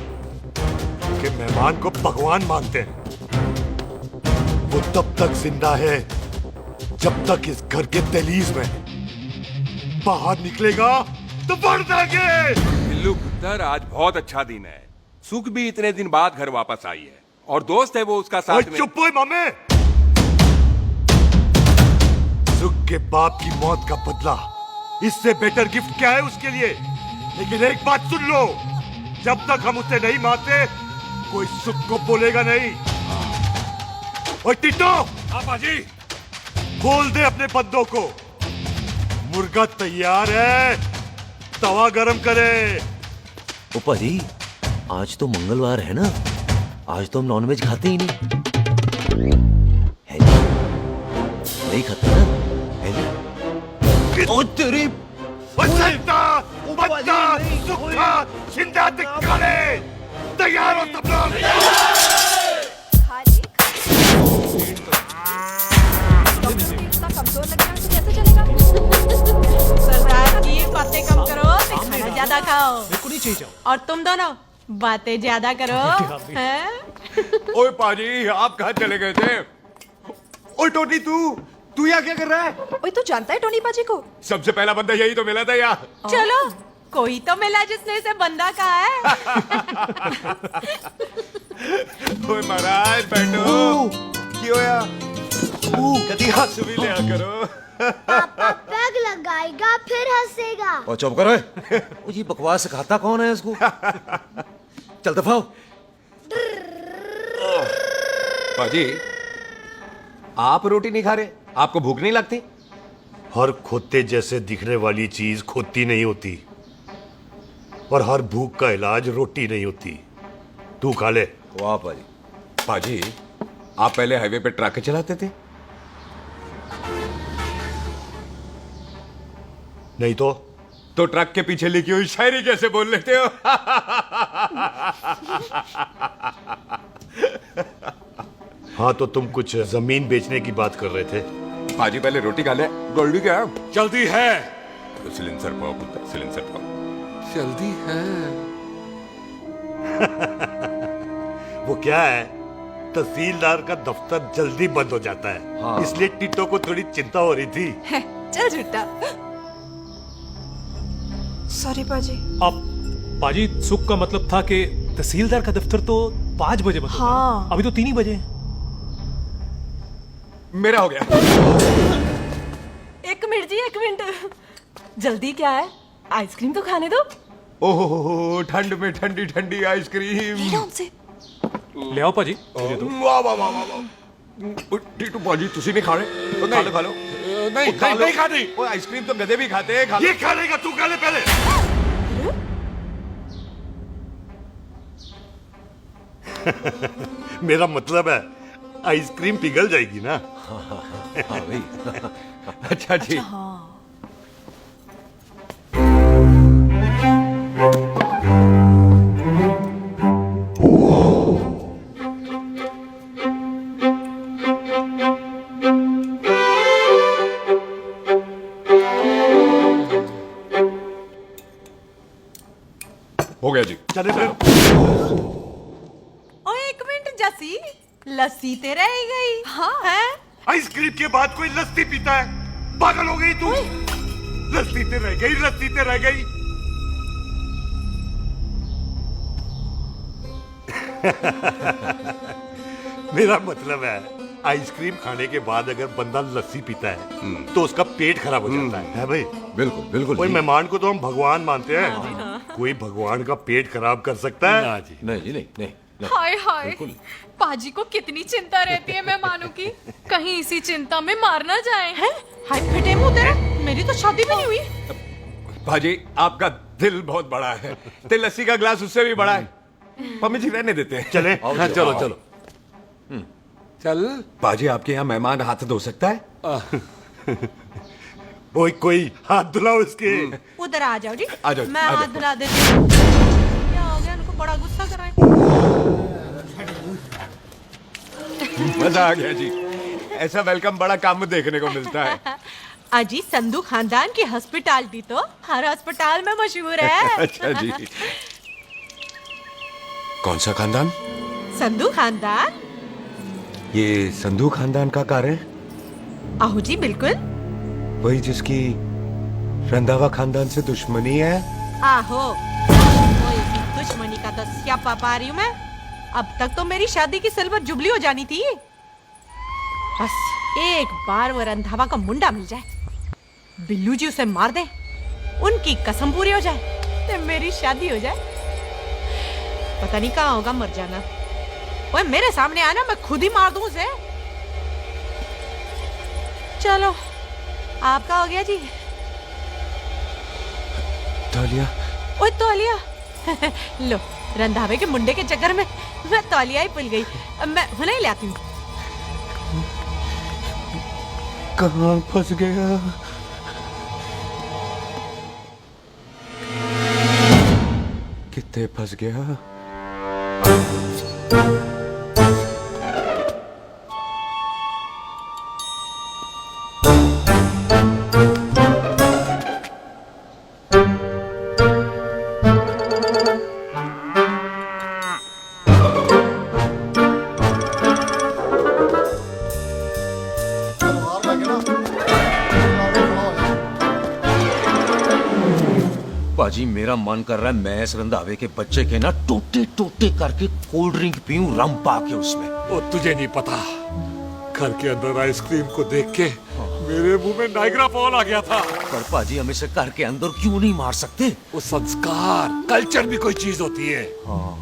कि मेहमान को भगवान मानते हैं। वो तब तक जिंदा है जब तक इस घर के दहलीज में बाहर निकलेगा तो बढ़ देंगे। बिल्लू पुत्र, आज बहुत अच्छा दिन है। सुख भी इतने दिन बाद घर वापस आई है और दोस्त है वो उसका साथ में। चुप हो मामे। सुख के बाप की मौत का बदला, इससे बेटर गिफ्ट क्या है उसके लिए। लेकिन एक बात सुन लो, जब तक हम उसे नहीं मारते कोई सुख को बोलेगा नहीं। ओए टिट्टो, हाँ बाजी, खोल दे अपने बंदों को। मुर्गा तैयार है, तवा गरम करे। ओपा जी, आज तो मंगलवार है ना, आज तो हम नॉनवेज खाते ही नहीं है जी? नहीं खाते ना, है जी? ओ तेरी बच्चा, बच्चा, सुखा, जिंदा दिखाने, तैयार हो सब लोग। इतना कमजोर लग रहा है तो कैसे चलेगा? सरदार जी बातें कम करो, खाना ज्यादा खाओ। मेरे को नहीं चाहिए। और तुम दोनों बातें ज्यादा करो। हैं? ओए पाजी, आप कहाँ चले गए थे? ओए टोनी, तू यहाँ क्या कर रहा है? ओए तू जानता है टोनी पाजी को? सबसे पहला बंदा यही तो मिला था यार। चलो, कोई तो मिला जिसने इसे बंदा कहा है। ओए महाराज बैठो। क्यों यार? कभी हाथ भी लिया करो। पापा पैग लगाएगा फिर हंसेगा। और चुप करो। ओ ये बकवास सिखाता कौन है इसको? चल दफाओ। पाजी, आप रोटी नहीं खा रहे? आपको भूख नहीं लगती? हर खोते जैसे दिखने वाली चीज खोती नहीं होती, और हर भूख का इलाज रोटी नहीं होती। तू खा ले। वाह पाजी। पाजी, आप पहले हाईवे पे ट्रक चलाते थे? नहीं तो ट्रक के पीछे लिखी हुई शायरी कैसे बोल लेते हो? हाँ, तो तुम कुछ जमीन बेचने की बात कर रहे थे। पाजी पहले रोटी खा ले। गोल्डी क्या? जल्दी है। सिलेंसर पाओ पुत्र, सिलेंसर पाओ। जल्दी है। वो क्या है, तहसीलदार का दफ्तर जल्दी बंद हो जाता है। हाँ। इसलिए टिट्टो को थोड़ी चिंता हो रही थी। चल झूठा। सॉरी पाजी। अब पाजी, सुख का मतलब था कि तहसीलदार का दफ्तर तो 5 बजे बंद होता है। हाँ। अभी तो 3 ही बजे। मेरा हो गया। एक मिनट जी, एक मिनट। जल्दी क्या है? आइसक्रीम तो खाने दो। ओहो, ठंड में ठंडी ठंडी आइसक्रीम। हमसे ले आओ पाजी। मुझे दो। वाह वाह वाह वाह। टिट्टू पाजी, तुसी नहीं खा रहे? खा लो खा लो। नहीं खाती। वो आइसक्रीम तो गधे भी खाते हैं। ये खा लेगा, तू खा ले पहले। मेरा मतलब है आइसक्रीम पिघल जाएगी ना। हाँ भाई। अच्छा जी। हो गया जी। चले फिर। ओ एक मिनट जसी, लस्सी ते रह गई। हाँ है? आइसक्रीम के बाद कोई लस्सी पीता है? पागल हो गई तू? लस्सी ते रह गई, लस्सी ते रह गई। मेरा मतलब है आइसक्रीम खाने के बाद अगर बंदा लस्सी पीता है तो उसका पेट खराब हो जाता है भाई? बिल्कुल बिल्कुल। कोई मेहमान को तो हम भगवान मानते हैं, कोई भगवान का पेट खराब कर सकता है? नहीं जी, नहीं नहीं। हाय हाय, पाजी को कितनी चिंता रहती है मेहमानों की, कहीं इसी चिंता में मार ना जाए। हैं? हाय फिटे मुंह तेरा, मेरी तो शादी भी नहीं हुई। भाजी, आपका दिल बहुत बड़ा है। ते लस्सी का ग्लास उससे भी बड़ा है। मम्मी जी रहने देते हैं। चले। हाँ, चलो चलो। चल। पाजी, आपके यहाँ मेहमान हाथ धो सकता है? कोई हाथ धुलाओ इसके। उधर आ जाओ जी। आ जाओ, मैं आ जाओ। हाथ धुला देती हूँ। क्या हो गया, उनको बड़ा गुस्सा कर रहे हैं। मजा आ गया जी। ऐसा वेलकम बड़ा काम देखने को मिलता है। अजी, संधू खानदान की हॉस्पिटैलिटी तो हर अस्पताल में मशहूर है। अच्छा जी। कौन सा खानदान? संधू खानदान। ये संधू खानदान का कार है? आहो जी बिल्कुल। वही जिसकी रंधावा खानदान से दुश्मनी है। आहो, वो इसी दुश्मनी का तो स्यापा पा रही हूँ मैं। अब तक तो मेरी शादी की सिल्वर जुबली हो जानी थी। बस एक बार वो रंधावा का मुंडा मिल जाए, बिल्लू जी उसे मार दे, उनकी कसम पूरी हो जाए तो मेरी शादी हो जाए। पता नहीं कहाँ होगा मर जाना। ओए मेरे सामने आना, मैं खुद ही मार दूं उसे। चलो आपका हो गया जी। तौलिया। ओए तौलिया। लो, रंधावे के मुंडे के चक्कर में मैं तौलिया ही भूल गई। मैं हुने ही ले आती हूँ। कहाँ फंस गया? कितने फंस गया? पाजी मेरा मन कर रहा है मैं इस रंधावे के बच्चे के ना टोटे टोटे करके कोल्ड ड्रिंक पीऊं, रम पा के उसमें। वो तुझे नहीं पता, घर के अंदर आइसक्रीम को देख के मेरे मुंह में नाइग्रा फॉल आ गया था। पर पाजी हम इसे घर के अंदर क्यों नहीं मार सकते? वो संस्कार कल्चर भी कोई चीज होती है।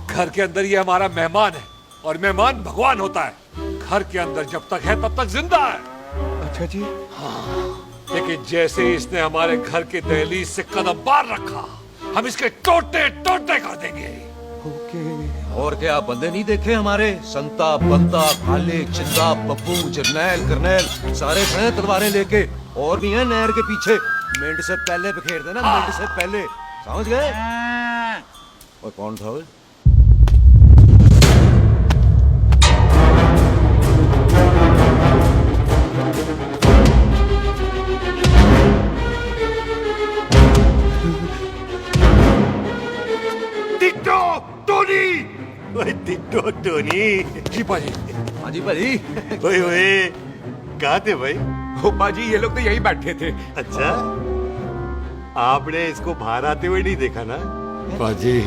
घर के अंदर ये हमारा मेहमान है और मेहमान भगवान होता है। घर के अंदर जब तक है तब तक जिंदा है। अच्छा जी। लेकिन जैसे ही इसने हमारे घर के दहलीज से कदम बाहर रखा, हम इसके टोटे टोटे कर देंगे। और क्या बंदे नहीं देखे हमारे? संता बंता खालिक चिंदा पप्पू जरनैल करनैल सारे खड़े तलवारें लेके, और भी हैं नहर के पीछे। मिनट से पहले बिखेर देना, मिनट से पहले, समझ गए? और कौन था वो? Ditto Tony. जी पाजी। हाँ जी पाजी। ओए कहाँ थे भाई? ओ पाजी ये लोग तो यही बैठे थे। अच्छा, आपने इसको बाहर आते हुए नहीं देखा ना? पाजी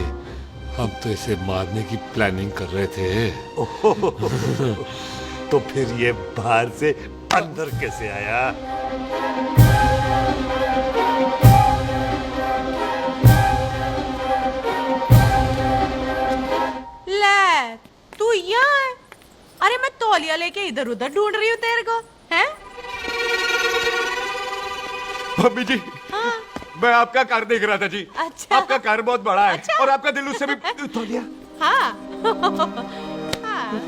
हम तो इसे मारने की प्लानिंग कर रहे थे। तो फिर ये बाहर से अंदर कैसे आया? ले, तू यहाँ है? अरे मैं तौलिया लेके इधर उधर ढूंढ रही हूँ तेरे को, हैं? मम्मी जी, हाँ? मैं आपका कार देख रहा था जी। अच्छा। आपका कार बहुत बड़ा है। अच्छा। और आपका दिल उससे भी तौलिया। हाँ।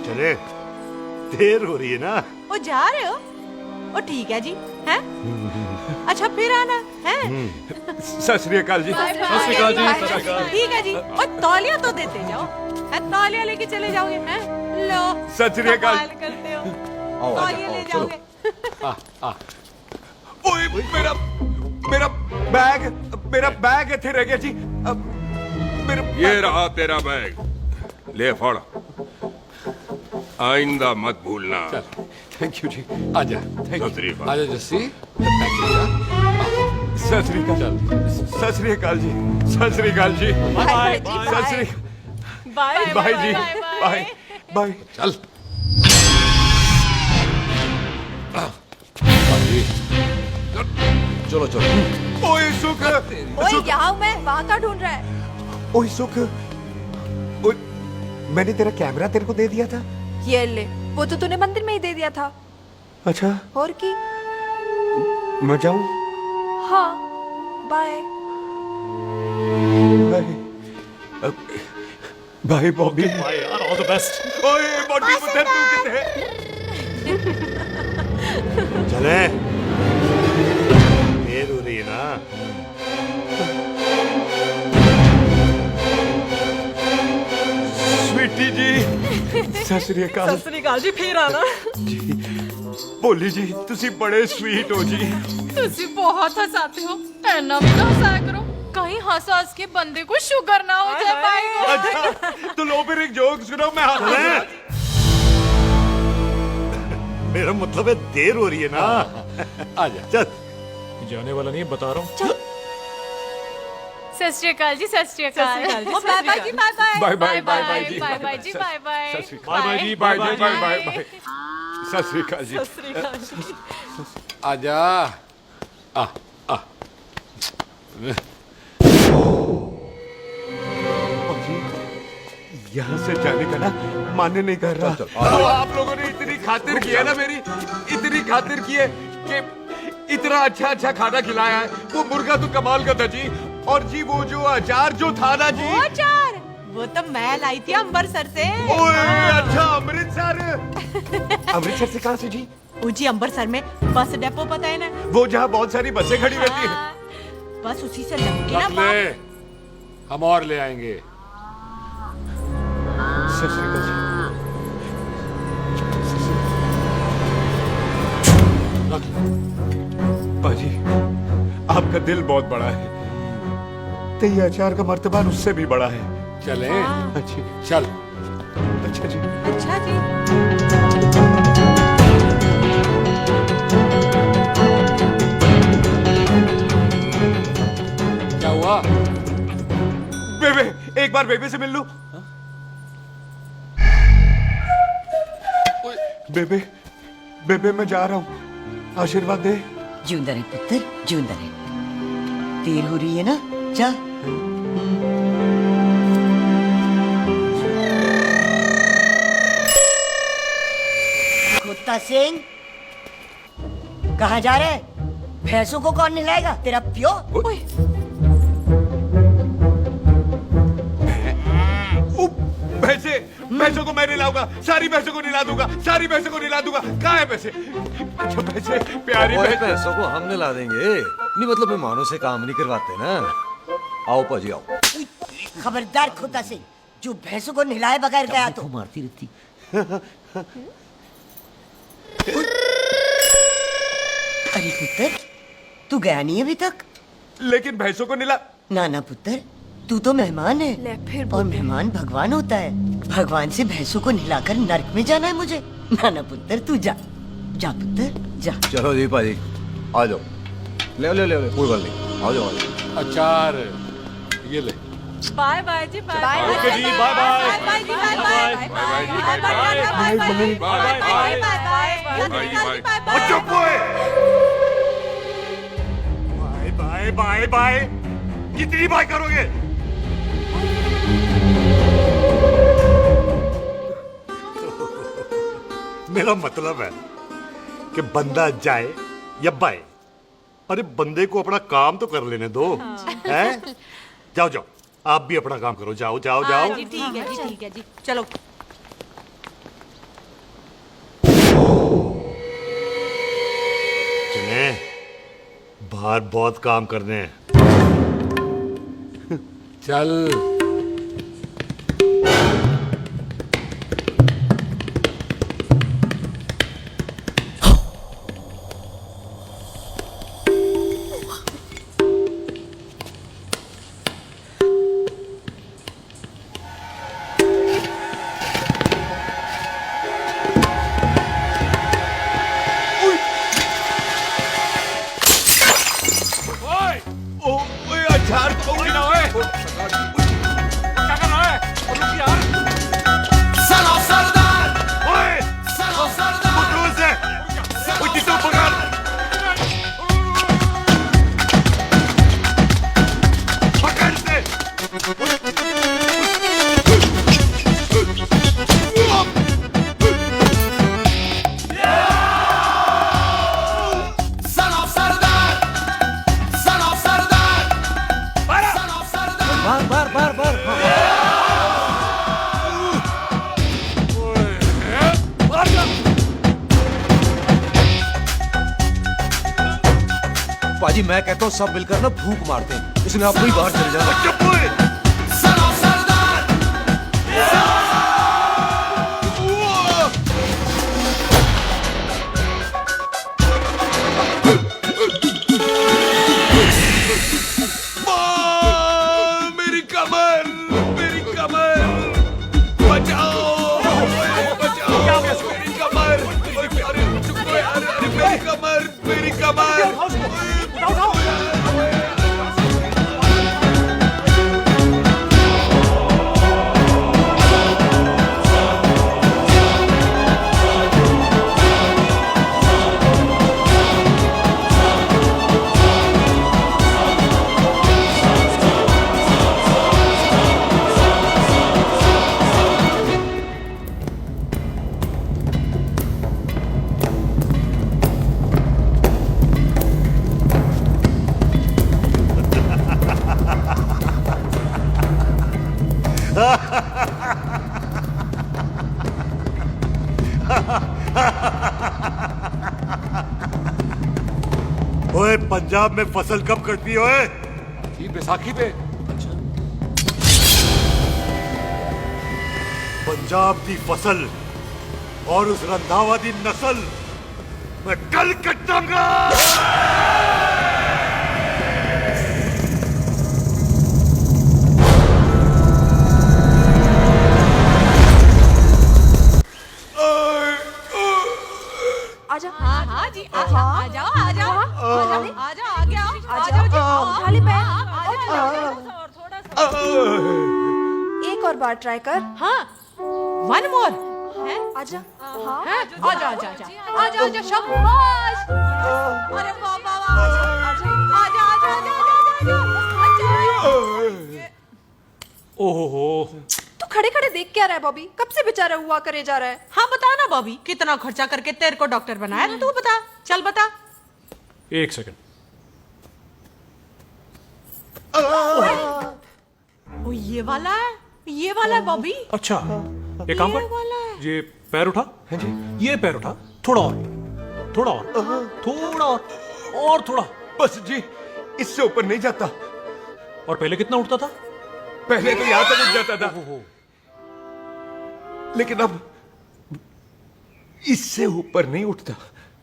चले, देर हो रही है ना? वो जा रहे हो? ओ ठीक है जी, हैं? अच्छा फिर आना, हैं? सत श्री अकाल जी। सत श्री अकाल जी। ठीक है जी। और तौलिया तो देते जाओ, तौलिया लेके चले जाओगे, हैं? लो। सत श्री अकाल। कमाल करते हो। तौलिया ले जाओगे। ओए मेरा बैग इथे रह गया जी। ये रहा तेरा बैग, ले फड़, आइंदा मत भूलना। थैंक यू जी। आजा। आजा जस्सी। सत श्री अकाल। सत श्री अकाल जी। सत श्री अकाल जी। बाय सत श्री बाय बाय जी। Bye bye. चल। चलो चलो। ओए सुख। ओए यहाँ हूँ मैं, वहाँ का ढूंढ रहा है? ओए सुख, ओए मैंने तेरा कैमरा तेरे को दे दिया था। ये ले, वो तो तूने मंदिर में ही दे दिया था। अच्छा। और की? मैं जाऊं? हाँ, बाय। बाय बॉबी। बाय यार, ऑल द बेस्ट। ओए बॉबी पुत्र तू किथे है? चले, देर हो रही है ना? स्वीटी जी। सत श्री अकाल। सत श्री अकाल जी, फिर आना। जी भोली जी, तुसी बड़े स्वीट हो जी। तुसी बहुत हंसाते हो, ऐना भी ना हंसाया करो, कहीं हंस हंस के बंदे को शुगर ना हो जाए भाई को। अच्छा, तो लो फिर एक जोक सुनाओ, मैं हंस। मेरा मतलब है देर हो रही है ना? आजा चल। जाने वाला नहीं बता रहा हूँ। सत श्री अकाल जी, सत श्री अकाल। ओ बाय बाय जी, bye bye. Bye bye bye जी। बाय बाय जी, बाय बाय। बाय बाय जी, bye bye bye bye bye. सत श्री अकाल जी। सत श्री अकाल जी। आजा। आ आ। यहाँ से जाने का ना माने नहीं कर रहा। तो आप लोगों ने इतनी खातिर की है ना मेरी, इतनी खातिर की है कि इतना अच्छा अच्छा खाना खिलाया है। वो मुर्गा तो कमाल का था जी, और जी वो जो अचार जो था ना जी, वो अचार वो तो मैं लाई थी अमृतसर से। ओए अच्छा अमृतसर। अमृतसर से कहाँ से जी? वो जी अमृतसर में बस डिपो पता है ना, वो जहाँ बहुत सारी बसें खड़ी रहती है। बस उसी से लग के ना रख ले, हम और ले आएंगे। सत श्री अकाल जी। पाजी आपका दिल बहुत बड़ा है, तो ये अचार का मर्तबान उससे भी बड़ा है। चले? अच्छी चल। अच्छा जी। अच्छा जी। क्या हुआ? बेबे, एक बार बेबे से मिल लूं। बेबे, बेबे मैं जा रहा हूँ, आशीर्वाद दे। जिंदा रहे पुत्र, जिंदा रहे। देर हो रही है ना, जा। कुत्ता सिंह, कहाँ जा रहे? भैंसों को कौन नहलाएगा? तेरा प्यो? भैंसों को मैं नहलाऊंगा, सारी भैंसों को नहला दूंगा, सारी भैंसों को नहला दूंगा। कहाँ है पैसे? अच्छा पैसे, प्यारी पैसों को हम नहला देंगे। नहीं मतलब मेहमानों से काम नहीं करवाते ना। आओ पाजी आओ। खबरदार कुत्ता सिंह, जो भैंसों को नहलाए बगैर गया तो मारती रहती। अरे पुत्र, तू गया नहीं अभी तक? लेकिन भैंसों को नहला। ना ना पुत्र, तू तो मेहमान है, और मेहमान भगवान होता है। भगवान से भैंसों को नहलाकर नरक में जाना है मुझे? ना ना पुत्र, तू जा, जा पुत्र जा। चलो जी पाजी, आ जाओ। ले ले ले कोई बात नहीं, आ जाओ आ जाओ। अचार ये ले। बाय बाय जी, बाय बाय। ओके जी, बाय बाय। बाय बाय जी, बाय बाय। बाय बाय जी, bye bye. Bye bye bye bye. चुप हुए। Bye bye bye bye. कितनी बाय करोगे? मेरा मतलब है कि बंदा जाए या बाय, अरे बंदे को अपना काम तो कर लेने दो। हैं? जाओ जाओ, आप भी अपना काम करो। जाओ जाओ जाओ। जी ठीक है जी, ठीक है जी, चलो। चले, बाहर बहुत काम करने हैं। चल। पाजी मैं कहता हूँ सब मिलकर ना भूख मारते हैं, इसने आप ही बाहर चले जाना। मेरी कमर, मेरी कमर, बचाओ, बचाओ, मेरी कमर, मेरी कमर, मेरी ओए पंजाब में फसल कब कटती है ओए? ये बैसाखी पे। पंजाब की फसल और उस रंधावा दी नस्ल मैं कल कटांगा। आजा। हाँ हाँ जी आ जाओ आ जाओ आ जाओ आ जाओ आगे आओ आ जाओ जी उठा ले पैर। एक और बार ट्राई कर। हाँ वन मोर है आजा। है आजा आजा आजा आजा आजा शाबाश। अरे वाह वाह वाह आजा आजा आजा आजा आजा। ओहो, तू खड़े खड़े देख क्या रहा है बॉबी? कब से बेचारा हुआ करे जा रहा है? हाँ बता ना बॉबी, कितना खर्चा करके तेरे को डॉक्टर बनाया ना, तू बता, चल बता। एक सेकंड। ओ ये वाला है बॉबी। अच्छा, एक काम कर, ये पैर उठा। हाँ जी, ये पैर उठा, थोड़ा और, थोड़ा और, थोड़ा और थोड़ा। बस जी, इससे ऊपर नहीं जाता। और पहले कितना उठता था? पहले तो यहां तक उठ जाता था, लेकिन अब इससे ऊपर नहीं उठता।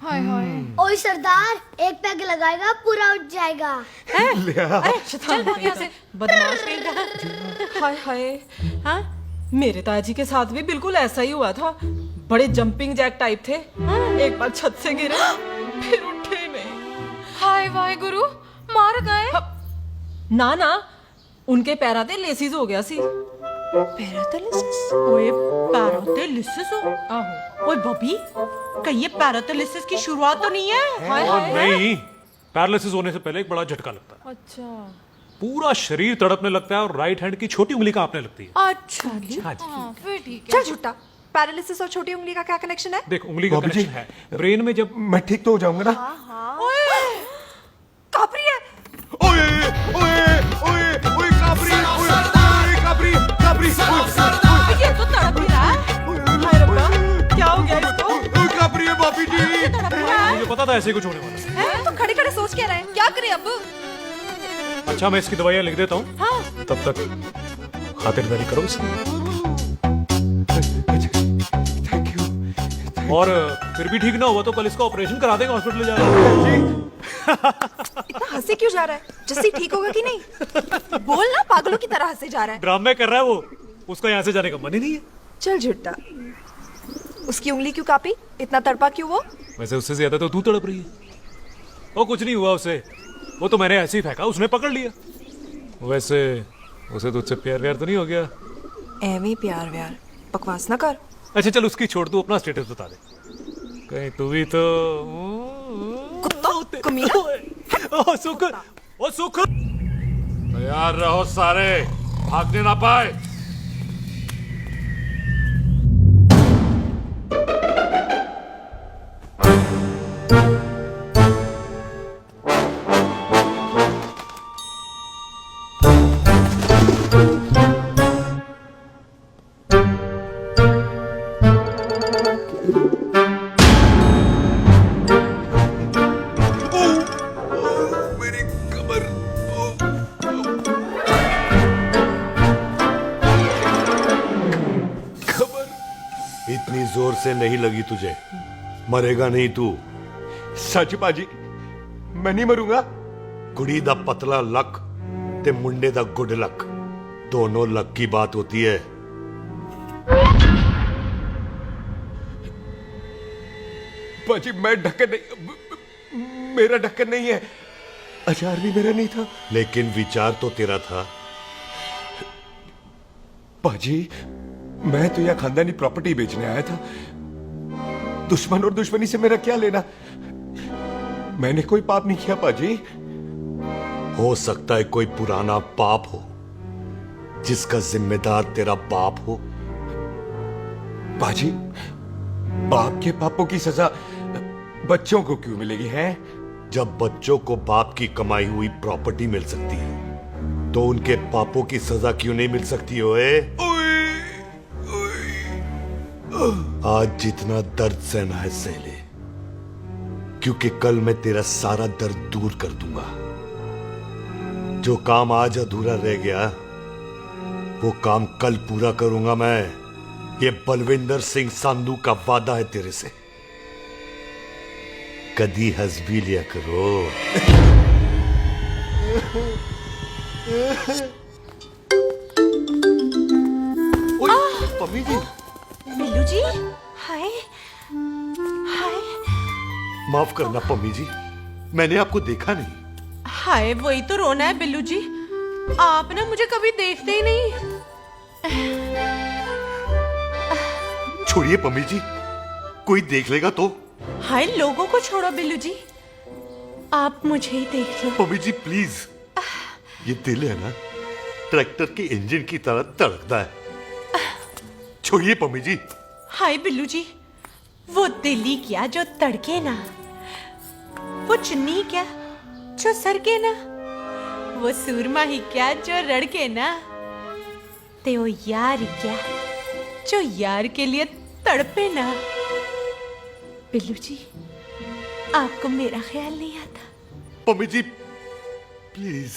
हाय हाय। ओए सरदार, एक पैग लगाएगा पूरा उठ जाएगा। चल भाग यहाँ से, बदमाश कहीं। हाय हाय। हाँ मेरे ताजी के साथ भी बिल्कुल ऐसा ही हुआ था। बड़े जंपिंग जैक टाइप थे। एक बार छत से गिरे, फिर उठे नहीं। हाय वाहे गुरु, मार गए? ना ना, उनके पैरा ते लेसिस हो गया सी। पैरालिसिस? ओए पैरालिसिस हो? आहो। ओए बॉबी, कहीं ये पैरालिसिस की शुरुआत तो नहीं है? हाय हाय। नहीं, पैरालिसिस होने से पहले एक बड़ा झटका लगता है। अच्छा। पूरा शरीर तड़पने लगता है और राइट हैंड की छोटी उंगली कांपने लगती है। अच्छा जी। हाँ जी। फिर ठीक है। चल झूठा, पैरालिसिस और छोटी उंगली का क्या कनेक्शन है? देख, उंगली का कनेक्शन है ब्रेन में। जब मैं ठीक तो हो जाऊंगा ना? ओए, कापरी है। ओए ओए ओए ओए काबरी, ओए काबरी काबरी, ये तो तड़प ही रहा है। हाय रब्बा, क्या हो गया इसको? ओए काबरी है भाभी जी। मुझे पता था ऐसे कुछ होने वाला है। तो खड़े खड़े सोच क्या रहे हैं? क्या करें अब? अच्छा, मैं इसकी दवाइयाँ लिख देता हूँ। हाँ। तब तक खातिरदारी करो इसकी। Thank you. और फिर भी ठीक ना हुआ तो कल इसका ऑपरेशन करा देंगे, हॉस्पिटल ले जाना। इतना हंसे क्यों जा रहा है? जस्सी ठीक होगा कि नहीं? बोल ना, पागलों की तरह हंसे जा रहा है। ड्रामे कर रहा है वो, उसका यहाँ से जाने का मन ही नहीं है। चल झुट्टा, उसकी उंगली क्यों कापी? इतना तड़पा क्यों वो? वैसे उससे ज्यादा तो तू तड़प रही है। वो कुछ नहीं हुआ उसे, वो तो मैंने ऐसे ही फेंका, उसने पकड़ लिया। वैसे उसे तुझसे प्यार व्यार तो नहीं हो गया? एਵੇਂ प्यार व्यार बकवास ना कर। अच्छा चल, उसकी छोड़, तू अपना स्टेटस बता दे। कहीं तू भी तो कुत्ता कमीना। ओ सुख, ओ सुख। तैयार रहो सारे, भागने ना पाए। इतनी जोर से नहीं लगी तुझे, मरेगा नहीं तू। सच बाजी, मैं नहीं मरूंगा। कुड़ी दा पतला लक ते मुंडे दा गुड लक, दोनों लक की बात होती है। बाजी मैं ढक्कन नहीं, मेरा ढक्कन नहीं है। अचार भी मेरा नहीं था। लेकिन विचार तो तेरा था। बाजी, मैं तो यह खानदानी प्रॉपर्टी बेचने आया था। दुश्मन और दुश्मनी से मेरा क्या लेना? मैंने कोई पाप नहीं किया बाजी। हो सकता है कोई पुराना पाप हो जिसका जिम्मेदार तेरा बाप हो। बाजी, बाप के पापों की सजा बच्चों को क्यों मिलेगी है? जब बच्चों को बाप की कमाई हुई प्रॉपर्टी मिल सकती है तो उनके पापों की सजा क्यों नहीं मिल सकती ओए? आज जितना दर्द सहना है सह ले, क्योंकि कल मैं तेरा सारा दर्द दूर कर दूंगा। जो काम आज अधूरा रह गया वो काम कल पूरा करूंगा मैं। ये बलविंदर सिंह संधू का वादा है तेरे से। कदी हंस भी लिया करो। पम्मी जी, बिल्लू जी, हाय हाय। माफ करना पम्मी जी, मैंने आपको देखा नहीं। हाय, वही तो रोना है बिल्लू जी, आप ना मुझे कभी देखते ही नहीं। छोड़िए पम्मी जी, कोई देख लेगा तो। हाय, लोगों को छोड़ो बिल्लू जी, आप मुझे ही देख लो। पम्मी जी प्लीज, ये दिल है ना, ट्रैक्टर के इंजन की तरह धड़कता है। छोड़िए पम्मी जी। हाय बिल्लू जी, वो दिल ही क्या जो तड़के ना, वो चुन्नी क्या जो सर के ना, वो सूरमा ही क्या जो रड़के ना, ते वो यार ही क्या जो यार के लिए तड़पे ना। बिल्लू जी, आपको मेरा ख्याल नहीं आता? पम्मी जी प्लीज।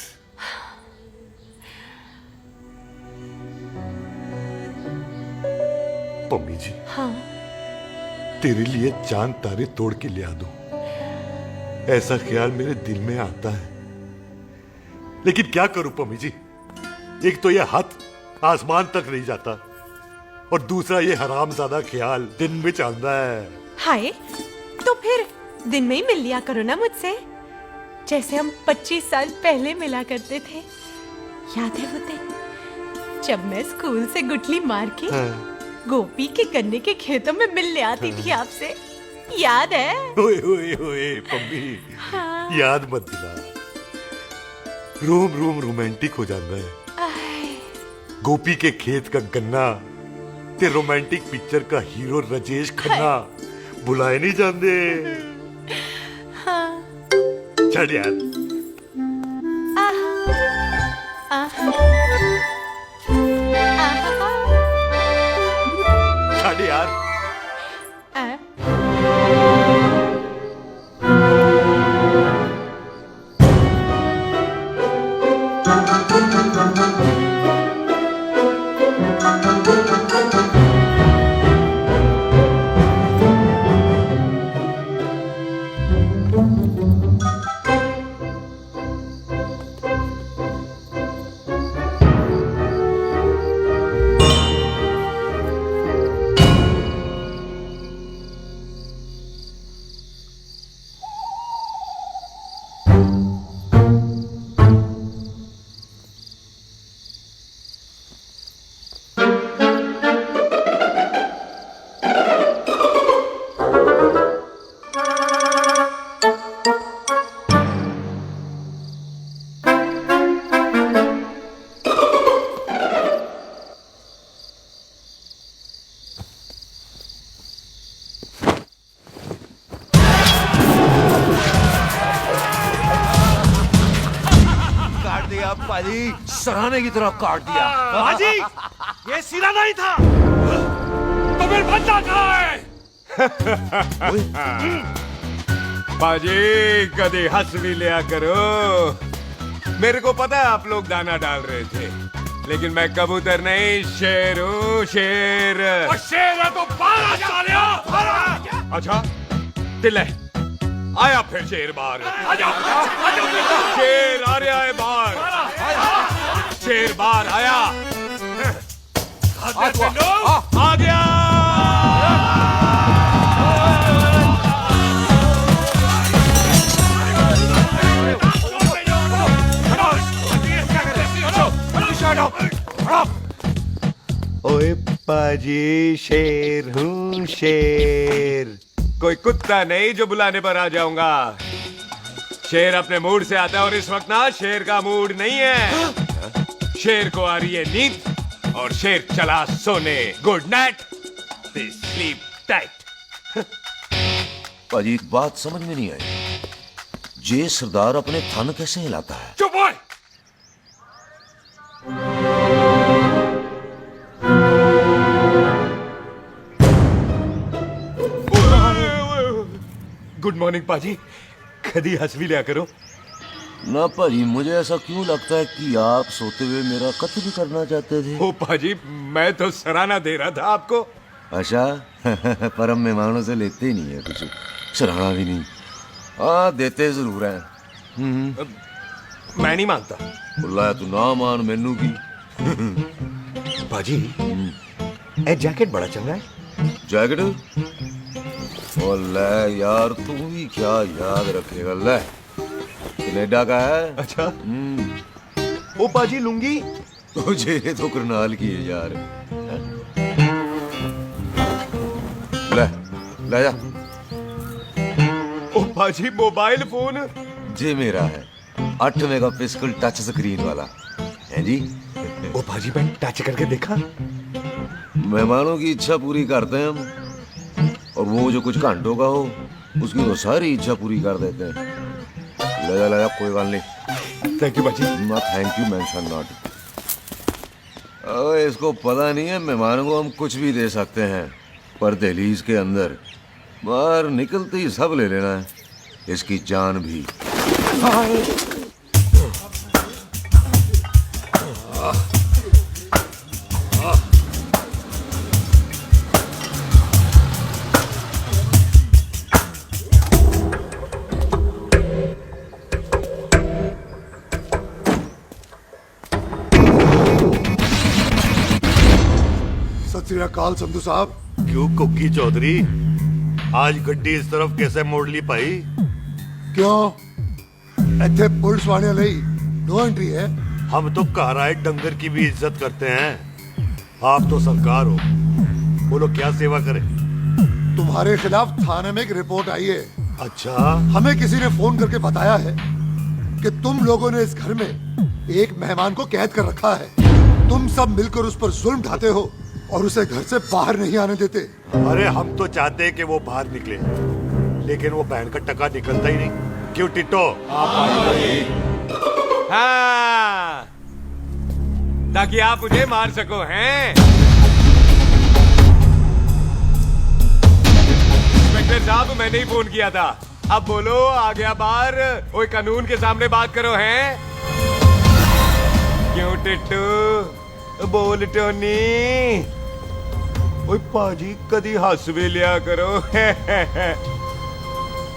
पम्मी जी, हाँ, तेरे लिए चांद तारे तोड़ के ले आ दूं, ऐसा ख्याल मेरे दिल में आता है। लेकिन क्या करूं पम्मी जी, एक तो यह हाथ आसमान तक नहीं जाता और दूसरा ये हरामजादा ख्याल दिन में चलता है। हाय, तो फिर दिन में ही मिल लिया करो ना मुझसे, जैसे हम 25 साल पहले मिला करते थे। याद है वो दिन जब मैं स्कूल से गुटली मार के गोपी के गन्ने के खेतों में मिलने आती थी आपसे, याद है? ओए ओए ओए पम्मी, हाँ। याद मत दिला, रोम रोम रोमांटिक हो जाता है। गोपी के खेत का गन्ना ते रोमांटिक पिक्चर का हीरो राजेश खन्ना बुलाए नहीं जाते। हाँ। चल यार। चल यार। सराहने की तरह काट दिया। बाजी, ये सिरा नहीं था। तो फिर बंदा कहाँ है? बाजी, कभी हंस भी लिया करो। मेरे को पता है आप लोग दाना डाल रहे थे, लेकिन मैं कबूतर नहीं, शेर हूँ, शेर। और शेर है तो बारह सालिया। अच्छा, दिल है, आया फिर शेर बाहर। शेर आ रहा है बाहर, शेर बाहर आया। आ गया। ओए पाजी, शेर हूँ, शेर। कोई कुत्ता नहीं जो बुलाने पर आ जाऊंगा। शेर अपने मूड से आता है और इस वक्त ना शेर का मूड नहीं है। शेर को आ रही है नींद और शेर चला सोने। Good night, sleep tight. पाजी, एक बात समझ में नहीं आई, जे सरदार अपने थन कैसे हिलाता है? चुप हो। गुड मॉर्निंग पाजी कदी हंस भी लिया करो। ना भाजी, मुझे ऐसा क्यों लगता है कि आप सोते हुए मेरा कत्ल भी करना चाहते थे? ओ पाजी, मैं तो सराहना दे रहा था आपको। अच्छा पर हम मेहमानों से लेते ही नहीं है कुछ, सराहना भी नहीं। हाँ, देते जरूर हैं। मैं नहीं मानता। बुलाया तू ना मान, मैनू की। पाजी ए जैकेट बड़ा चंगा है। जैकेट? ओ ले यार, तू भी क्या याद रखेगा। ले, कनेडा का है। अच्छा। ओ पाजी लुंगी? तुझे तो करनाल की है यार। ले ले जा। ओ पाजी मोबाइल फोन? जे मेरा है, 8 मेगापिक्सल टच स्क्रीन वाला है जी। ओ पाजी मैंने टच करके देखा। मेहमानों की इच्छा पूरी करते हैं हम, और वो जो कुछ घंटों का हो उसकी तो सारी इच्छा पूरी कर देते हैं। ले जा, कोई बात नहीं। थैंक यू बाजी। ना थैंक यू मेंशन नॉट। इसको पता नहीं है मेहमानों को हम कुछ भी दे सकते हैं, पर दहलीज के अंदर बाहर निकलते ही सब ले लेना है, इसकी जान भी। सत श्री अकाल संधू साहब। क्यों कुकी चौधरी, आज गड्डी इस तरफ कैसे मोड़ ली भाई? क्यों इतने पुलिस वाले नहीं नो एंट्री है? हम तो घर आए डंगर की भी इज्जत करते हैं। आप तो सरकार हो, बोलो क्या सेवा करें? तुम्हारे खिलाफ थाने में एक रिपोर्ट आई है। अच्छा। हमें किसी ने फोन करके बताया है कि तुम लोगों ने इस घर में एक मेहमान को कैद कर रखा है। तुम सब मिलकर उस पर जुल्म ढाते हो और उसे घर से बाहर नहीं आने देते। अरे हम तो चाहते हैं कि वो बाहर निकले, लेकिन वो बहन का टका निकलता ही नहीं। क्यों टिट्टो? हाँ, ताकि आप मुझे मार सको हैं। इंस्पेक्टर साहब, मैंने ही फोन किया था। अब बोलो, आ गया बाहर? कोई कानून के सामने बात करो हैं। क्यों टिट्टू? बोल टोनी। ओए पाजी, कदी हंस भी लिया करो।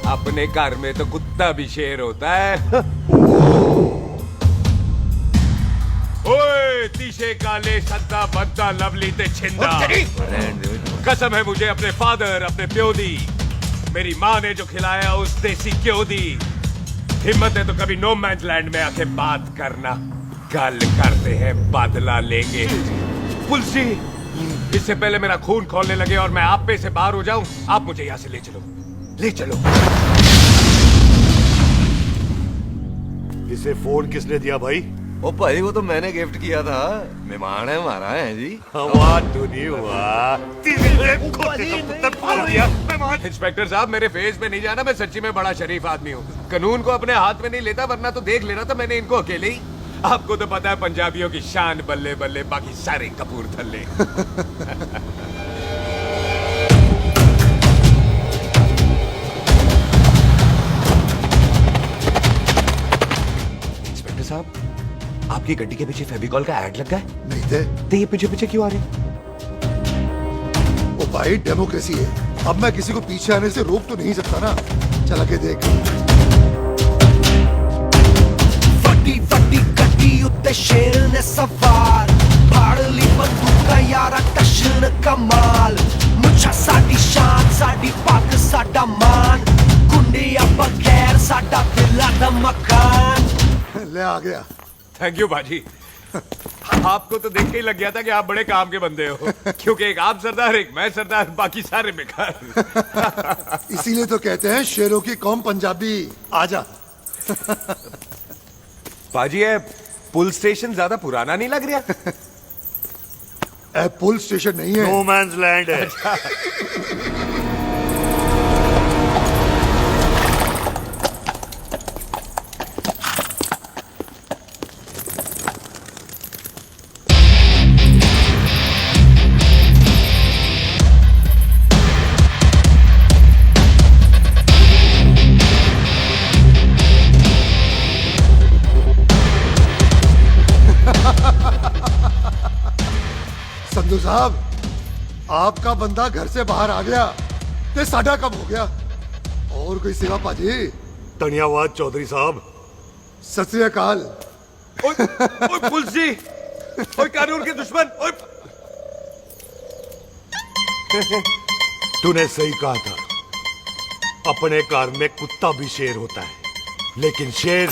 अपने घर में तो कुत्ता भी शेर होता है। ओए तीशे काले सद्दा बद्दा लवली ते छिंदा, कसम है मुझे अपने फादर, अपने प्यो दी। मेरी माँ ने जो खिलाया उस देसी क्यों दी। हिम्मत है तो कभी नो मैन लैंड में आके बात करना। कल करते हैं, बदला लेंगे। पुलसी, इससे पहले मेरा खून खोलने लगे और मैं आप पे से बाहर हो जाऊं, आप मुझे यहाँ से ले चलो, ले चलो। इसे फोन किसने दिया भाई? ओ भाई, वो तो मैंने गिफ्ट किया था। मेहमान है हमारा, है जी। वाह टोनी वाह। इंस्पेक्टर साहब, मेरे फेस पे नहीं जाना, मैं सच्ची में बड़ा शरीफ आदमी हूँ। कानून को अपने हाथ में नहीं लेता, वरना तो देख लेना था मैंने इनको अकेले ही। आपको तो पता है पंजाबियों की शान बल्ले बल्ले, बाकी सारे कपूरथल्ले। इंस्पेक्टर साहब, आपकी गड्डी के पीछे फेविकॉल का ऐड लग गया है? नहीं थे। तो ये पीछे पीछे क्यों आ रहे? ओ भाई, डेमोक्रेसी है। अब मैं किसी को पीछे आने से रोक तो नहीं सकता ना। चल के देख। ਵੱਡੀ ਵੱਡੀ ਗੱਡੀ ਉੱਤੇ ਸ਼ੇਰ ਨੇ ਸਵਾਰ, ਫੜ ਲਈ ਬੰਦੂਕ ਯਾਰਾ ਟਸ਼ਨ ਕਮਾਲ। ਮੁੱਛਾਂ ਸਾਡੀ ਸ਼ਾਨ, ਸਾਡੀ ਪੱਗ ਸਾਡਾ ਮਾਨ, ਗੁੰਡਿਆਂ ਬਗੈਰ ਸਾਡਾ ਦਿਲਾਂ ਦਾ ਮਕਾਨ। ले आ गया। थैंक यू बाजी। आपको तो देख के ही लग गया था कि आप बड़े काम के बंदे हो, क्योंकि एक आप सरदार, एक मैं सरदार, बाकी सारे बेकार। इसीलिए तो कहते हैं शेरों की कौम पंजाबी। आजा। बाजी, ये पुल स्टेशन ज्यादा पुराना नहीं लग रहा? पुल स्टेशन नहीं है, नो मैन्स लैंड है। संधू साहब, आपका बंदा घर से बाहर आ गया ते साडा कम हो गया। और कोई सेवा पाजी? धन्यवाद चौधरी साहब। सत श्री अकाल। ओए पुलिस जी, ओए कानून के दुश्मन, ओए। तूने सही कहा था, अपने घर में कुत्ता भी शेर होता है, लेकिन शेर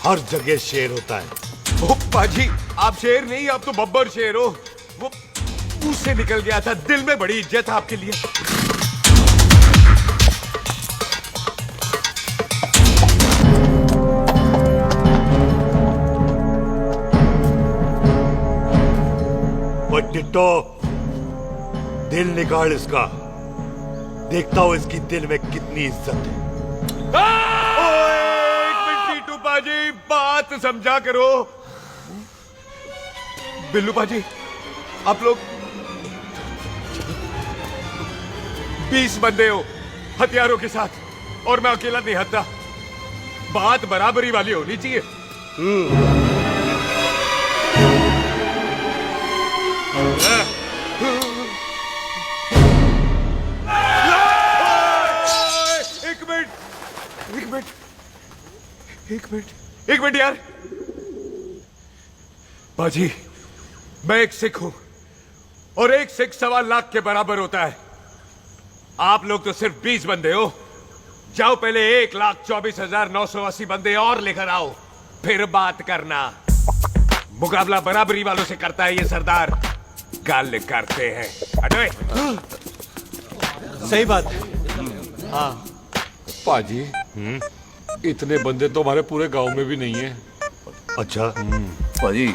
हर जगह शेर होता है। ओ पाजी, आप शेर नहीं, आप तो बब्बर शेर हो। वो मुंह से निकल गया था, दिल में बड़ी इज्जत है आपके लिए। वो टिट्टो, दिल निकाल इसका, देखता हूं इसकी दिल में कितनी इज्जत है। एक मिनट टीटू पाजी, बात समझा करो। बिल्लू पाजी, आप लोग 20 बंदे हो हथियारों के साथ, और मैं अकेला नहीं हत्या। बात बराबरी वाली होनी चाहिए। एक मिनट यार। बाजी, मैं एक सिख हूं, और एक सिख 1.25 लाख के बराबर होता है। आप लोग तो सिर्फ 20 बंदे हो। जाओ पहले 1,24,980 बंदे और लेकर आओ, फिर बात करना। मुकाबला बराबरी वालों से करता है ये सरदार, गाल करते हैं। हटोए। सही बात है। हाँ पाजी, इतने बंदे तो हमारे पूरे गांव में भी नहीं है। अच्छा पाजी,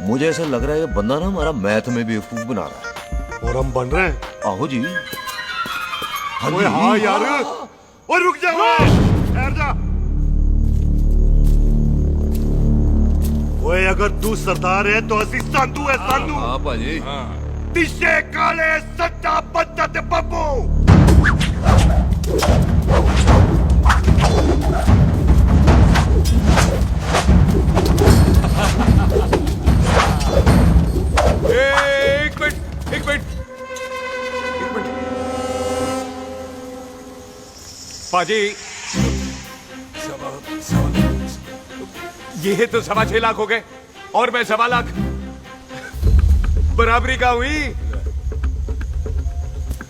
मुझे ऐसा लग रहा है ये बंदा ना हमारा मैथ में बेवकूफ बना रहा है। और हम बन रहे हैं? आहो जी। ओए हाँ यार, और रुक जा, ठहर जा। ओए अगर तू सरदार है तो असी संधू है, संधू। हाँ पाजी। दिशे काले सच्चा बच्चा ते बब्बू। एक मिनट पाजी, ये तो 6.25 लाख हो गए, और मैं 1.25 लाख। बराबरी का हुई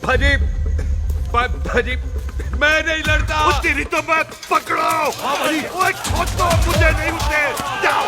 भाजी। भाजी, मैं नहीं लड़ता। तेरी तो मैं पकड़ो। ओए छोड़ दो मुझे, नहीं उठते। जाओ।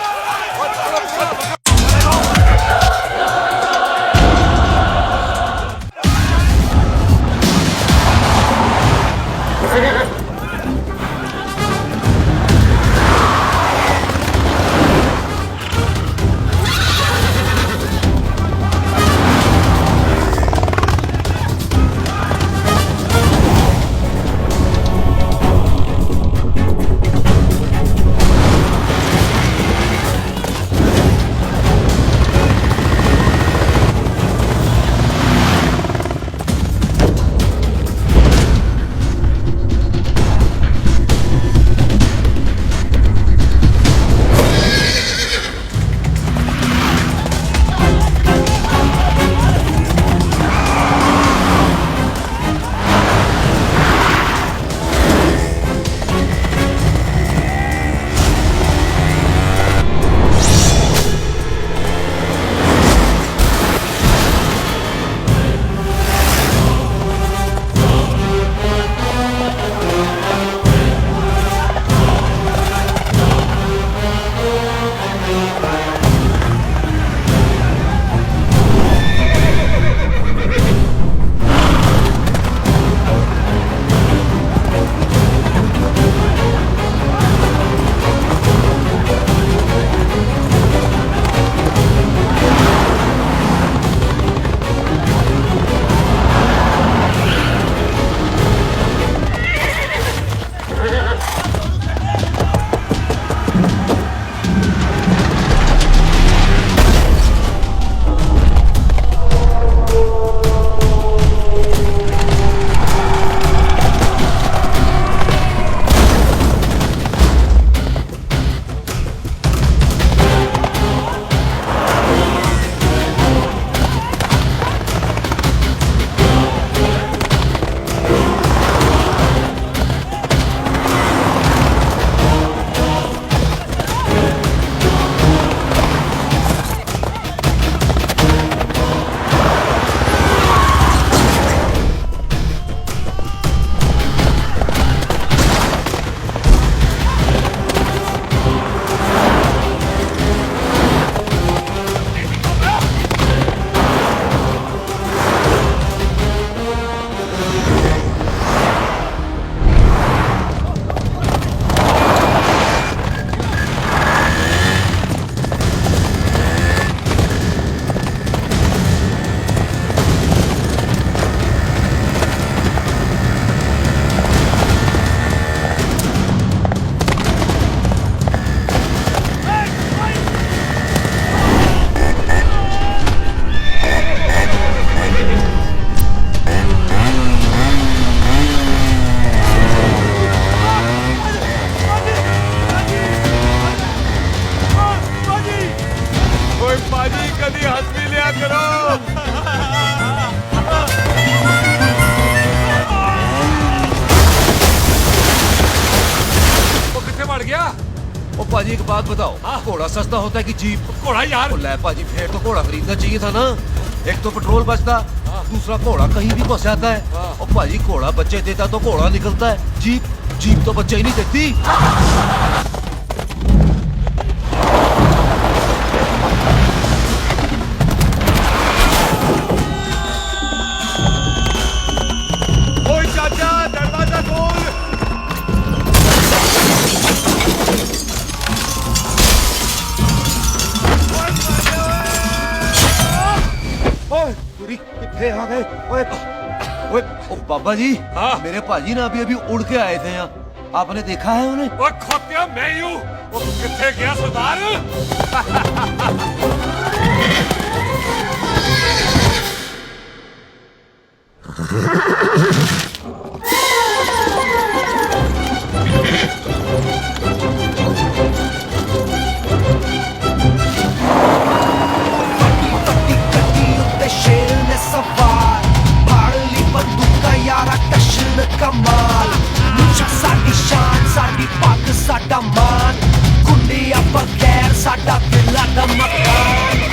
पाजी कभी हंस भी लिया करो। वो कितने बढ़ गया? ओ पाजी एक बात बताओ, घोड़ा सस्ता होता है कि जीप? घोड़ा यार। ओ ले पाजी, फिर तो घोड़ा खरीदना चाहिए था ना। एक तो पेट्रोल बचता, दूसरा घोड़ा कहीं भी पहुंच जाता है। और पाजी घोड़ा बच्चे देता तो घोड़ा निकलता है, जीप तो बच्चे ही नहीं देती। ओए चाचा, दरवाजा खोल। ओए तेरी कितने आ गए? ओए ओए ओ बाबा जी, मेरे पाजी ना अभी उड़ के आए थे यहाँ, आपने देखा है उन्हें? वो खोतिया मैं ही हूँ। वो कितने गया सरदार? शेर ने सवार फाड़ ली बंदूक का यारा टशन कमाल मुझा साडी शान साडी पग साडा मान कुंडिया बगैर साडा दिला दा मकान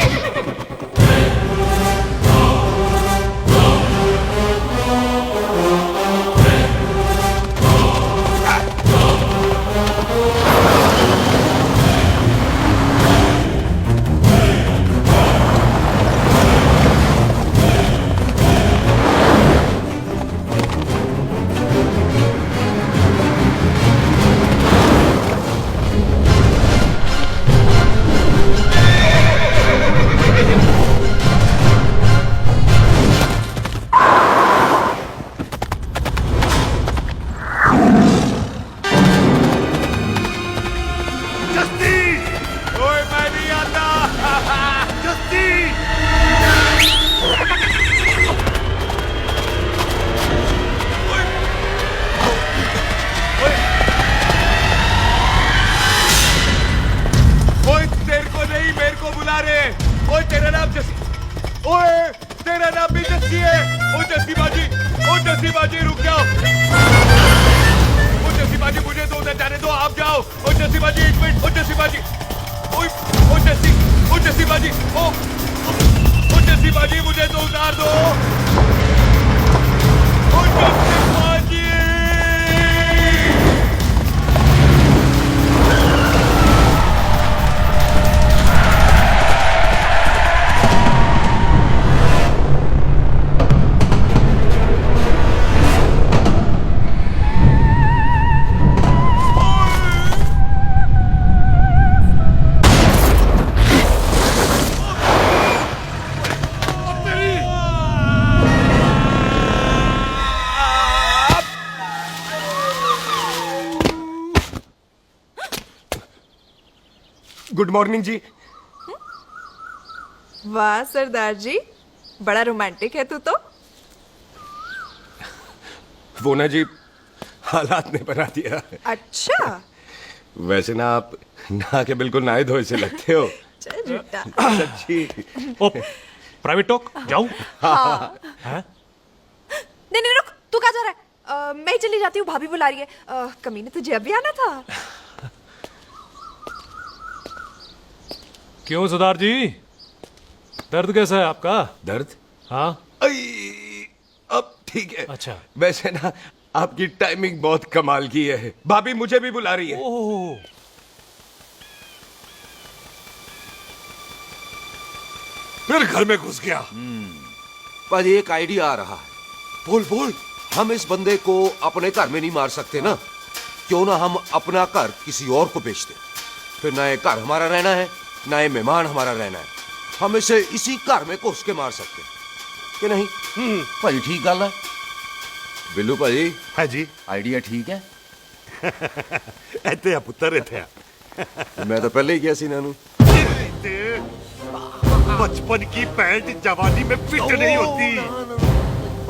गुड मॉर्निंग जी। वाह सरदार जी, बड़ा रोमांटिक है तू तो। वो ना जी, हालात ने बना दिया। अच्छा। वैसे ना आप नहा के बिल्कुल नहाए धोए से लगते हो। चल झूठा। सच्ची। ओ, प्राइवेट टॉक जाऊं? हाँ। हैं? नहीं रुक, तू कहाँ जा रहा है? मैं ही चली जाती हूँ, भाभी बुला रही है। कमीने तुझे अभी आना था। क्यों सरदार जी, दर्द कैसा है आपका? दर्द? हाँ। अब ठीक है। अच्छा। वैसे ना आपकी टाइमिंग बहुत कमाल की है। भाभी मुझे भी बुला रही है। ओह। फिर घर में घुस गया। पर एक आइडिया आ रहा है। बोल। हम इस बंदे को अपने घर में नहीं मार सकते ना, क्यों ना हम अपना घर किसी और को बेच दें। फिर ना ये घर हमारा रहना है, ना ये मेहमान हमारा रहना है। हम इसे इसी घर में घुस के मार सकते हैं कि नहीं? भाजी ठीक गल है। बिल्लू भाजी। हाँ जी। आइडिया ठीक है। ਇੱਥੇ ਆ ਪੁੱਤਰ ਇੱਥੇ ਆ। मैं तो पहले ही किया सी नानू। बचपन की पैंट जवानी में फिट नहीं होती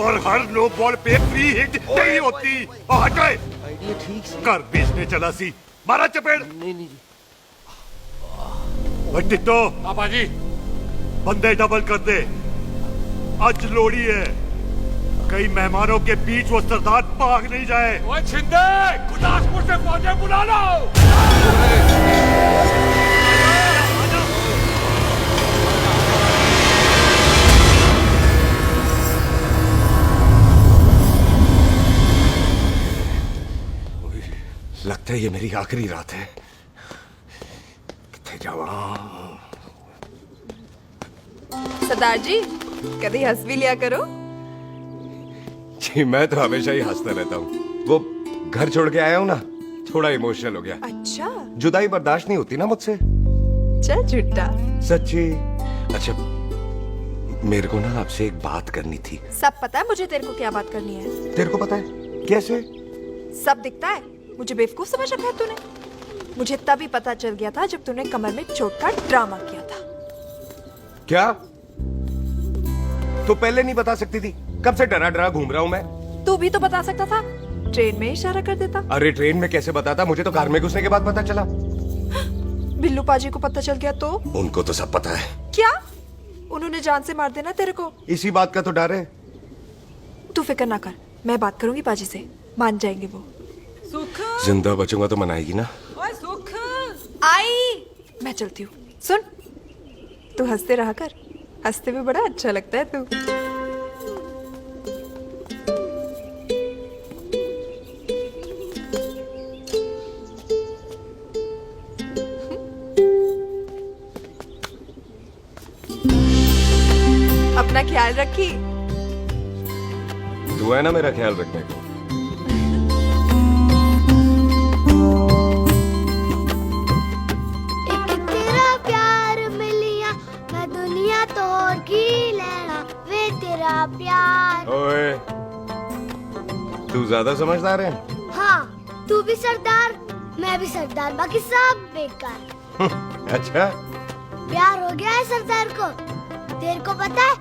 और हर नो बॉल पे फ्री हिट नहीं होती। हटाए। आइडिया ठीक से। घर बेचने चला सी, मारा चपेड़। नहीं टिट्टो। पापा जी। बंदे डबल कर दे। आज लोड़ी है, कई मेहमानों के बीच वो सरदार भाग नहीं जाए। ओए छिंदे, गुरदासपुर से फौजें बुला लो। लगता है ये मेरी आखिरी रात है। किथे जावा? सरदार जी कभी हंस भी लिया करो। जी मैं तो हमेशा ही हंसता रहता हूँ। वो घर छोड़ के आया हूँ ना, थोड़ा इमोशनल हो गया। अच्छा, जुदाई बर्दाश्त नहीं होती ना मुझसे। चल झूठा। सच्ची। अच्छा, मेरे को ना आपसे एक बात करनी थी। सब पता है मुझे तेरे को क्या बात करनी है। तेरे को पता है? कैसे? सब दिखता है। मुझे बेवकूफ समझ रखा है तूने। मुझे तभी पता चल गया था जब तूने कमर में चोट का ड्रामा किया था। क्या? तो पहले नहीं बता सकती थी? कब से डरा डरा घूम रहा हूँ मैं। तू भी तो बता सकता था, ट्रेन में इशारा कर देता। अरे ट्रेन में कैसे बताता? मुझे तो कार में घुसने के बाद पता चला। बिल्लू पाजी को पता चल गया तो? उनको तो सब पता है। क्या? उन्होंने जान से मार देना तेरे को। इसी बात का तो डर है। तू फिक्र ना कर, मैं बात करूंगी पाजी से, मान जाएंगे वो। सुख, जिंदा बचूंगा तो मनाएगी ना? ओए सुख, आई मैं चलती हूँ। सुन, तू हंसते रहा कर, हंसते भी बड़ा अच्छा लगता है तू। अपना ख्याल रखी। तू है ना मेरा ख्याल रखने को। एक तेरा प्यार मिलिया मैं दुनिया तोड़ की लेना वे तेरा प्यार। ओए, तू ज्यादा समझदार है। हाँ, तू भी सरदार, मैं भी सरदार, बाकी सब बेकार। अच्छा, प्यार हो गया है सरदार को। तेरे को पता है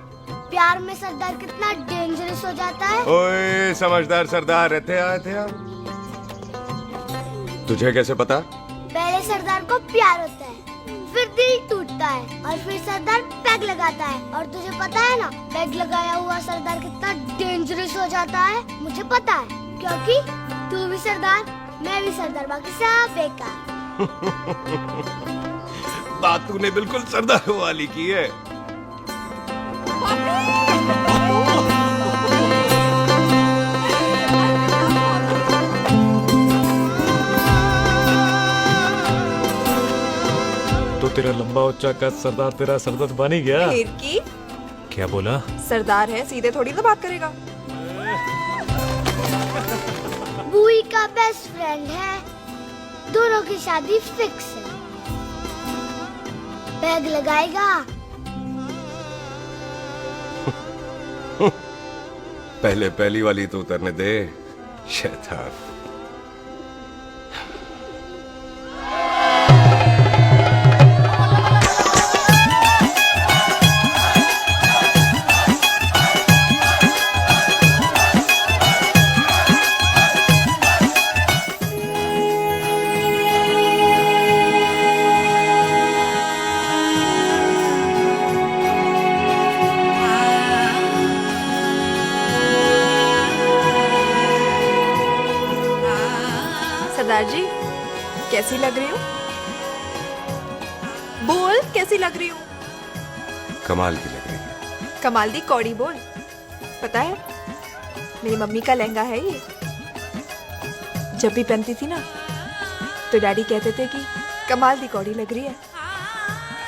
प्यार में सरदार कितना डेंजरस हो जाता है? ओए समझदार सरदार रहते आ। तुझे कैसे पता? पहले सरदार को प्यार होता है, फिर दिल टूटता है और फिर सरदार पैग लगाता है। और तुझे पता है ना, पैग लगाया हुआ सरदार कितना डेंजरस हो जाता है? मुझे पता है, क्योंकि तू भी सरदार, मैं भी सरदार, बाकी सब बेकार। बात तूने बिल्कुल सरदार वाली की है। तो तेरा लंबा उच्चा का सरदार तेरा सरदर्द बन ही गया। फिर की? क्या बोला? सरदार है, सीधे थोड़ी ना बात करेगा। बुई का बेस्ट फ्रेंड है, दोनों की शादी फिक्स है। पैग लगाएगा। पहले पहली वाली तो उतरने दे, शैतान। सरदार जी कैसी लग रही हूँ? बोल कैसी लग रही हूँ? कमाल की लग रही है। कमाल दी कौड़ी बोल। पता है मेरी मम्मी का लहंगा है ये। जब भी पहनती थी ना तो डैडी कहते थे कि कमाल दी कौड़ी लग रही है,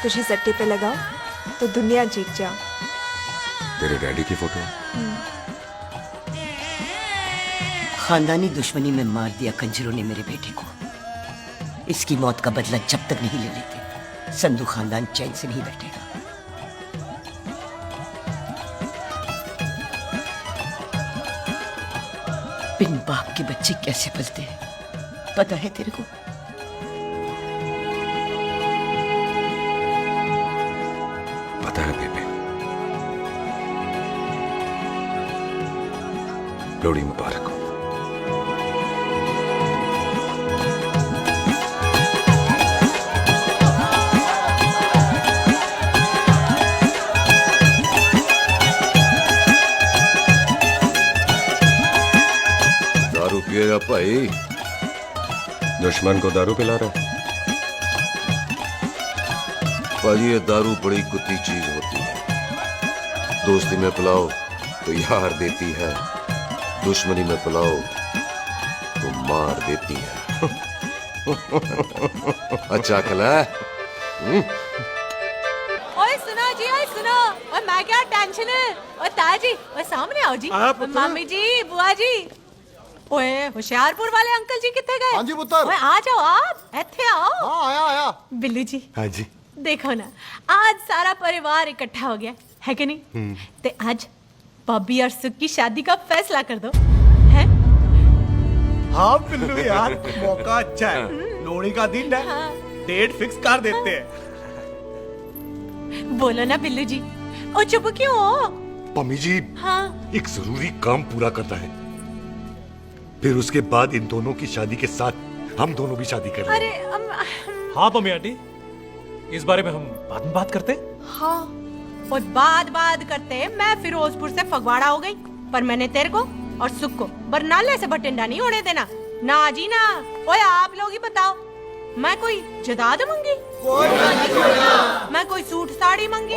तुझे सट्टे पे लगाओ तो दुनिया जीत जाओ। तेरे डैडी की फोटो? खानदानी दुश्मनी में मार दिया कंजरों ने मेरे बेटे को। इसकी मौत का बदला जब तक नहीं ले लेते, संधू खानदान चैन से नहीं बैठेगा। बिन बाप के बच्चे कैसे पलते हैं पता है तेरे को? पता है बेबे। लोहड़ी मुबारक हो। होया भाई? दुश्मन को दारू पिला रहे? भाजी ये दारू बड़ी कुत्ती चीज होती है। दोस्ती में पिलाओ तो यार देती है, दुश्मनी में पिलाओ तो मार देती है। अच्छा खला। ओए सुनो जी, ओए सुनो, ओए मैं क्या टेंशन है? ओए ताजी, ओए सामने आओ जी। मामी जी, बुआ जी। ओए होशियारपुर वाले अंकल जी कितने गए? हाँ जी पुत्र। ओए आ जाओ आप, इत्थे आओ। हाँ आया। बिल्लू जी। हाँ जी। देखो ना, आज सारा परिवार इकट्ठा हो गया है कि नहीं? ते आज बॉबी और सुख की शादी का फैसला कर दो, हैं? हाँ बिल्लू यार, मौका अच्छा है। लोहड़ी का दिन है, डेट फिक्स कर देते हैं। बोलो ना बिल्लू जी, ओ चुप क्यों हो? पम्मी जी, हाँ एक जरूरी काम पूरा करना है, फिर उसके बाद इन दोनों की शादी के साथ हम दोनों भी शादी करेंगे। अरे हाँ पम्मी आंटी, इस बारे में हम बाद में बात करते। हाँ और बाद करते मैं फिरोजपुर से फगवाड़ा हो गई, पर मैंने तेरे को और सुख को बरनाले से बठिंडा नहीं होने देना। ना जी ना। ओए आप लोग ही बताओ, मैं कोई जदाद मंगी? मैं कोई सूट साड़ी मंगी?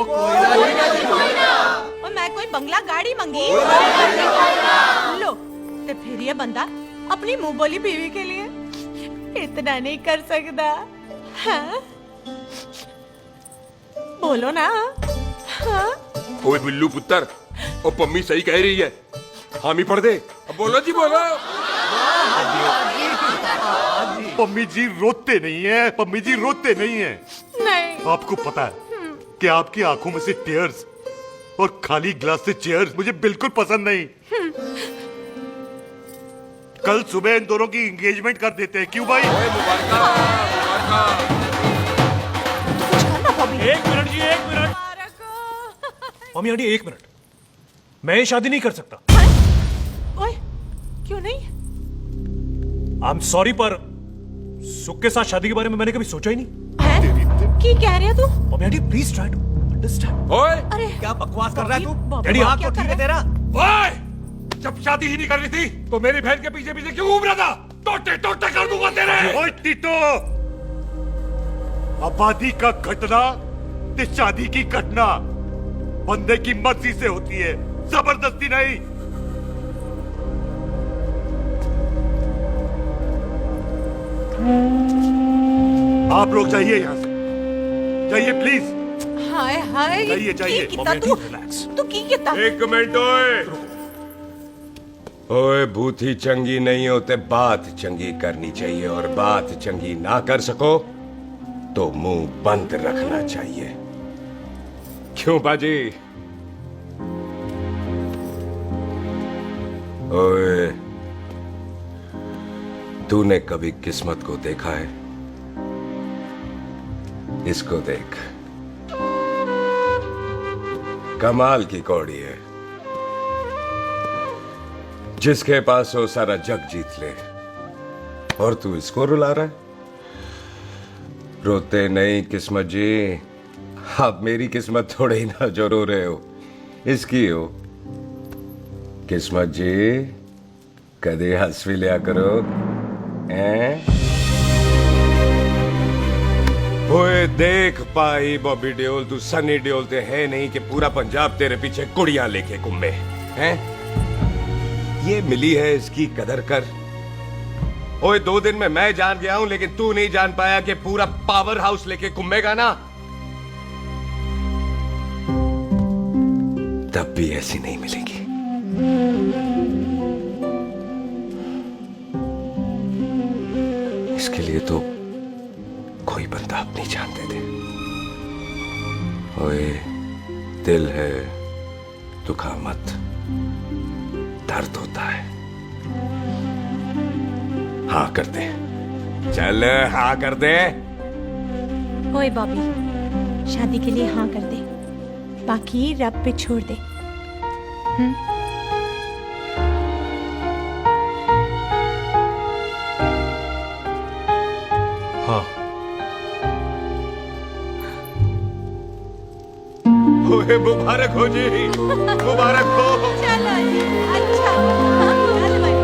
और मैं कोई बंगला गाड़ी मंगी? लो तो फिर ये बंदा अपनी मुंह बोली बीवी के लिए इतना नहीं कर सकता, हाँ? बोलो ना। हाँ? ओए बिल्लू पुत्र, ओ पम्मी सही कह रही है, हामी पढ़ दे। अब बोलो जी, बोलो। पम्मी जी रोते नहीं है, पम्मी जी रोते नहीं है। नहीं। आपको पता है कि आपकी आंखों में से टीयर्स और खाली ग्लास से चेयर्स मुझे बिल्कुल पसंद नहीं। कल सुबह इन दोनों की एंगेजमेंट कर देते हैं, क्यों भाई? एक मिनट जी, एक मिनट। मम्मी आंटी एक मिनट, मैं शादी नहीं कर सकता। ओए क्यों नहीं? आई एम सॉरी, पर सुख के साथ शादी के बारे में मैंने कभी सोचा ही नहीं। की कह रहे हो तू? Mummy aunty please try to understand. ओए अरे क्या बकवास कर रहा है तू? डैडी आप क्या कर रहा है तेरा? ओए, जब शादी ही नहीं करनी थी तो मेरी बहन के पीछे पीछे क्यों घूम रहा था? टोटे टोटे कर दूंगा तेरे। ओए टीटो, आबादी का घटना ते शादी की घटना बंदे की मर्जी से होती है, जबरदस्ती नहीं। आप लोग जाइए यहाँ से, जाइए प्लीज। हाय हाय, जाइए, जाइए। की कितना तू की कितना? एक मिनट। ओए भूथी चंगी नहीं होते, बात चंगी करनी चाहिए, और बात चंगी ना कर सको तो मुंह बंद रखना चाहिए। क्यों बाजी? ओए तूने कभी किस्मत को देखा है? इसको देख, कमाल की कौड़ी है, जिसके पास हो सारा जग जीत ले, और तू इसको रुला रहा है? रोते नहीं किस्मत जी, आप मेरी किस्मत थोड़े ही ना जो रो रहे हो, इसकी हो। किस्मत जी कदे हंस भी लिया करो, हैं? ओए देख पाई बॉबी देओल, तू सनी देओल ते है नहीं कि पूरा पंजाब तेरे पीछे कुड़ियां लेके घूमे, हैं? ये मिली है, इसकी कदर कर। ओए 2 दिन में मैं जान गया हूं, लेकिन तू नहीं जान पाया कि पूरा पावर हाउस लेके घूमेगा ना, तब भी ऐसी नहीं मिलेगी। इसके लिए तो कोई बंदा अपनी जान दे दे। ओए दिल है, दुखा मत, दर्द होता है। हाँ कर दे, चल हाँ कर दे। ओए बॉबी, शादी के लिए हाँ कर दे, बाकी रब पे छोड़ दे। हाँ। ओए मुबारक हो जी, मुबारक हो। चलो जी, अच्छा। चल भाई।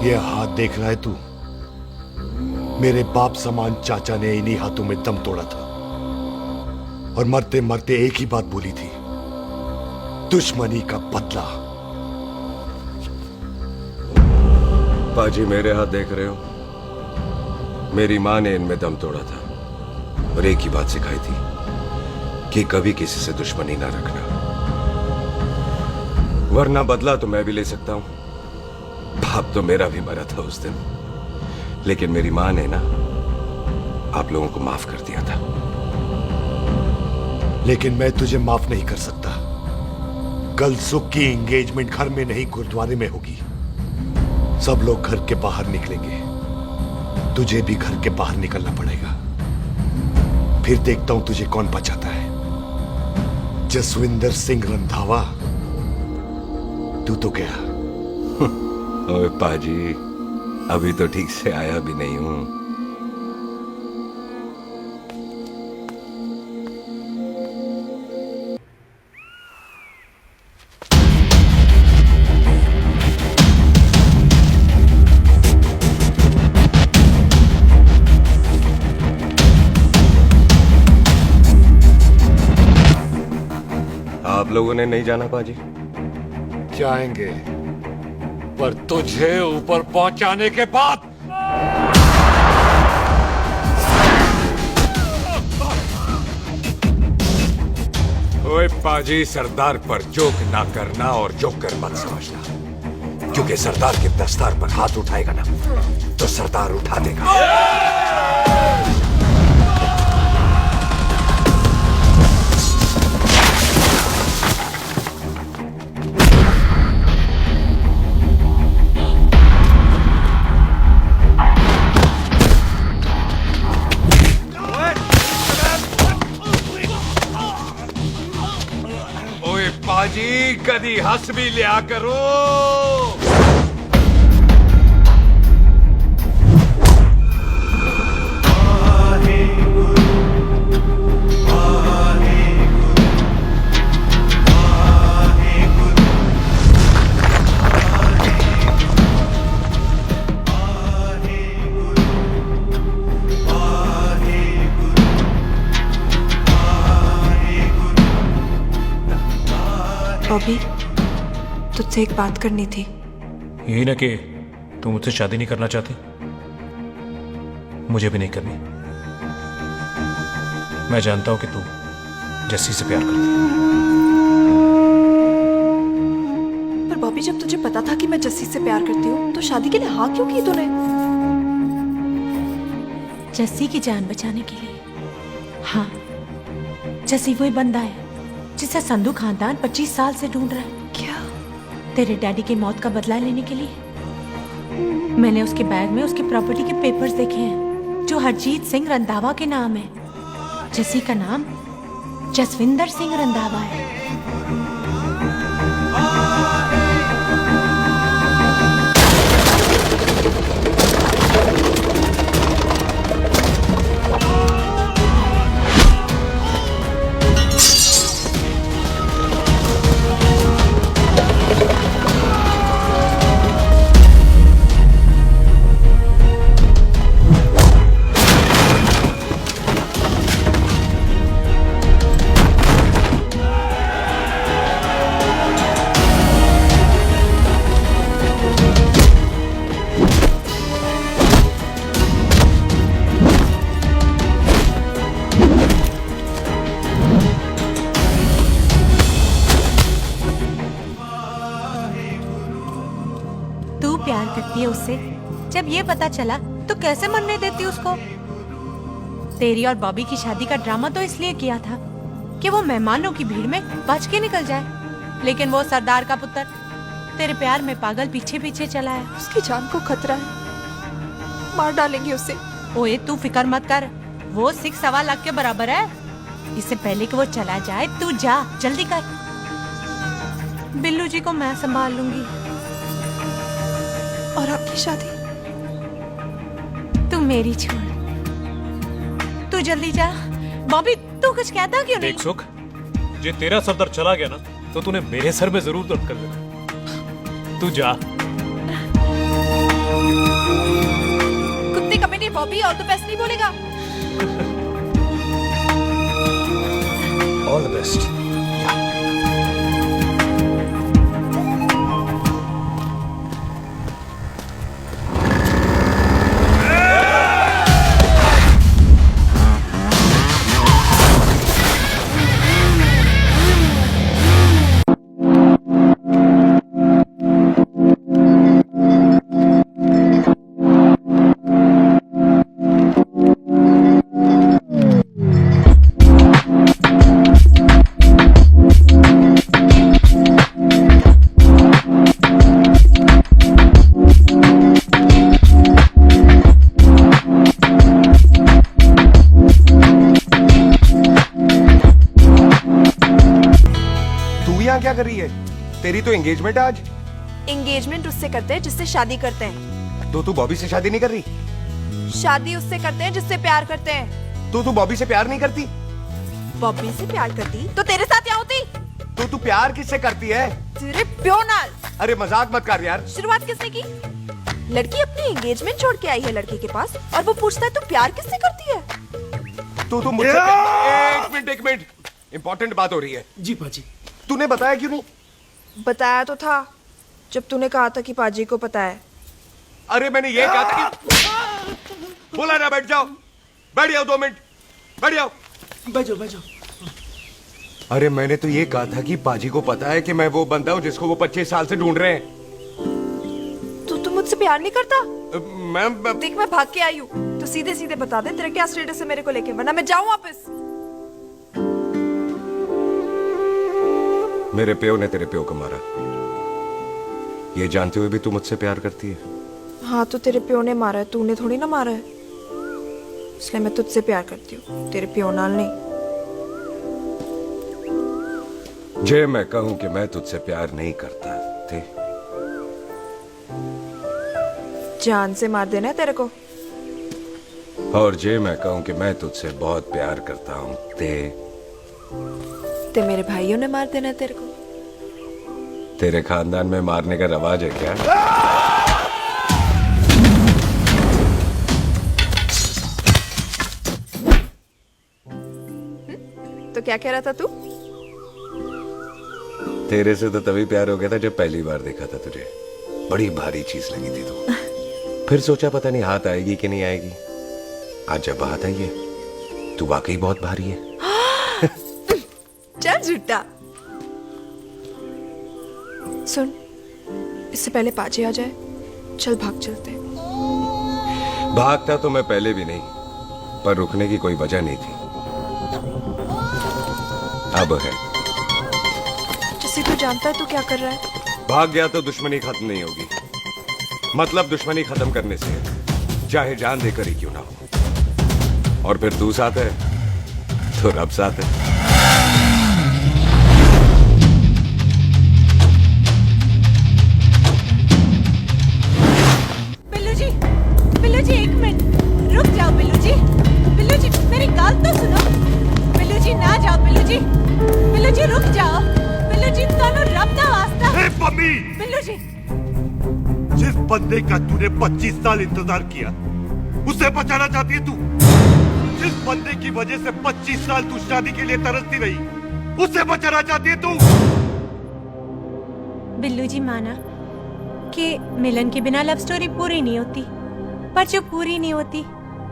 ये हाथ देख रहा है तू? मेरे बाप समान चाचा ने इन्हीं हाथों में दम तोड़ा था और मरते मरते एक ही बात बोली थी, दुश्मनी का बदला। पाजी मेरे हाथ देख रहे हो? मेरी माँ ने इनमें दम तोड़ा था और एक ही बात सिखाई थी कि कभी किसी से दुश्मनी ना रखना, वरना बदला तो मैं भी ले सकता हूं। बाप तो मेरा भी मरा था उस दिन, लेकिन मेरी माँ ने ना आप लोगों को माफ कर दिया था। लेकिन मैं तुझे माफ नहीं कर सकता। कल सुख की एंगेजमेंट घर में नहीं गुरुद्वारे में होगी। सब लोग घर के बाहर निकलेंगे, तुझे भी घर के बाहर निकलना पड़ेगा। फिर देखता हूं तुझे कौन बचाता है। जसविंदर सिंह रंधावा, तू तो क्या? ओए पाजी, अभी तो ठीक से आया भी नहीं हूं। आप लोगों ने नहीं जाना पाजी? जाएंगे, पर तुझे ऊपर पहुंचाने के बाद। ओए पाजी, सरदार पर जोक ना करना और जोकर मत समझना, क्योंकि सरदार के दस्तार पर हाथ उठाएगा ना तो सरदार उठा देगा। पाजी, कदी हंस भी लिया करो। बॉबी, तुझसे एक बात करनी थी। यही ना कि तू मुझसे शादी नहीं करना चाहती? मुझे भी नहीं करनी। मैं जानता हूं कि तू जस्सी से प्यार करती है। पर बॉबी, जब तुझे पता था कि मैं जस्सी से प्यार करती हूँ तो शादी के लिए हाँ क्यों की तूने? जस्सी की जान बचाने के लिए। हाँ, जस्सी वही बंदा है जिसे संधू खानदान 25 साल से ढूंढ रहा है। क्या? तेरे डैडी की मौत का बदला लेने के लिए। मैंने उसके बैग में उसकी प्रॉपर्टी के पेपर्स देखे हैं जो हरजीत सिंह रंधावा के नाम है। जस्सी का नाम जसविंदर सिंह रंधावा है। प्यार करती है उससे। जब ये पता चला तो कैसे मरने देती उसको? तेरी और बॉबी की शादी का ड्रामा तो इसलिए किया था कि वो मेहमानों की भीड़ में बच के निकल जाए, लेकिन वो सरदार का पुत्र तेरे प्यार में पागल पीछे पीछे चला है। उसकी जान को खतरा है, मार डालेंगे उसे। ओए तू फिक्र मत कर, वो 6.25 लाख के बराबर है। इससे पहले कि वो चला जाए तू जा, जल्दी कर। बिल्लू जी को मैं संभाल लूंगी। और आपकी शादी? तू मेरी छोड़, तू जल्दी जा। बॉबी तू कुछ कहता क्यों नहीं? देख सुख, जे तेरा सरदार चला गया ना तो तूने मेरे सर में जरूर दर्द कर देना। तू जा। कुत्ते कमेटी बॉबी और तो बेस्ट नहीं बोलेगा। All the best. क्या कर रही है? तेरी तो एंगेजमेंट है आज। एंगेजमेंट उससे करते हैं जिससे शादी करते हैं। तो तू बॉबी से शादी नहीं कर रही? शादी उससे करते हैं जिससे प्यार करते हैं। तो तू बॉबी से प्यार नहीं करती? बॉबी से प्यार करती तो तेरे साथ क्या होती? तो तू प्यार किससे करती है? तेरे प्यो नाल। अरे मजाक मत कर यार। शुरुआत किसने की? लड़की अपनी एंगेजमेंट छोड़ के आई है लड़के के पास और वो पूछता है तू प्यार किससे करती है? तो मुझसे एक मिनट इंपॉर्टेंट बात हो रही है। जी पाजी। तूने बताया क्यों नहीं? बताया तो था जब तूने कहा था कि पाजी को पता है। अरे मैंने ये कहा था कि बोला ना बैठ जाओ। बैठ जाओ 2 मिनट। बैठ जाओ। बैठ जाओ। अरे मैंने तो ये कहा था कि पाजी को पता है कि मैं वो बंदा हूँ जिसको वो 25 साल से ढूंढ रहे हैं। तो तुम मुझसे प्यार नहीं करता? मैं देख मैं भाग के आई हूँ तो सीधे सीधे बता दे तेरा क्या स्टेटस है मेरे को लेके, वरना मैं जाऊँ वापस। मेरे प्यो ने तेरे प्यो को मारा, ये जानते हुए भी तू मुझसे प्यार करती है? हाँ तो तेरे प्यो ने मारा है, तूने थोड़ी ना मारा है, इसलिए मैं तुझसे प्यार करती हूँ, तेरे प्यो नाल नहीं। जे मैं कहूं कि मैं तुझसे प्यार नहीं करता थे, जान से मार देना है तेरे को। और जे मैं कहूं कि मैं तुझसे बहुत प्यार करता हूं ते मेरे भाइयों ने मार देना है तेरे को। तेरे खानदान में मारने का रवाज है क्या? तो क्या कह रहा था तू? तेरे से तो तभी प्यार हो गया था जब पहली बार देखा था तुझे, बड़ी भारी चीज लगी थी तू। फिर सोचा पता नहीं हाथ आएगी कि नहीं आएगी, आज जब हाथ आई है तू वाकई बहुत भारी है। चल झूठा। सुन, इससे पहले पाजी आ जाए, चल भाग चलते। भागता तो मैं पहले भी नहीं, पर रुकने की कोई वजह नहीं थी, अब है। जैसे तू जानता है तू क्या कर रहा है। भाग गया तो दुश्मनी खत्म नहीं होगी, मतलब दुश्मनी खत्म करने से चाहे जान देकर ही क्यों ना हो। और फिर तू साथ है तो रब साथ है। बिल्लू जी 1 मिनट रुक जाओ। बिल्लू जी मेरी बात तो सुनो। बिल्लू जी ना जाओ। बिल्लू जी रुक जाओ। बिल्लू जी दोनों रब दा वास्ता। बिल्लू जी, जिस बंदे का तूने 25 साल इंतजार किया उसे बचाना चाहती है तू? जिस बंदे की वजह से 25 साल तू शादी के लिए तरसती रही उसे बचाना चाहती है तू? बिल्लू जी माना कि मिलन के बिना लव स्टोरी पूरी नहीं होती, पर जो पूरी नहीं होती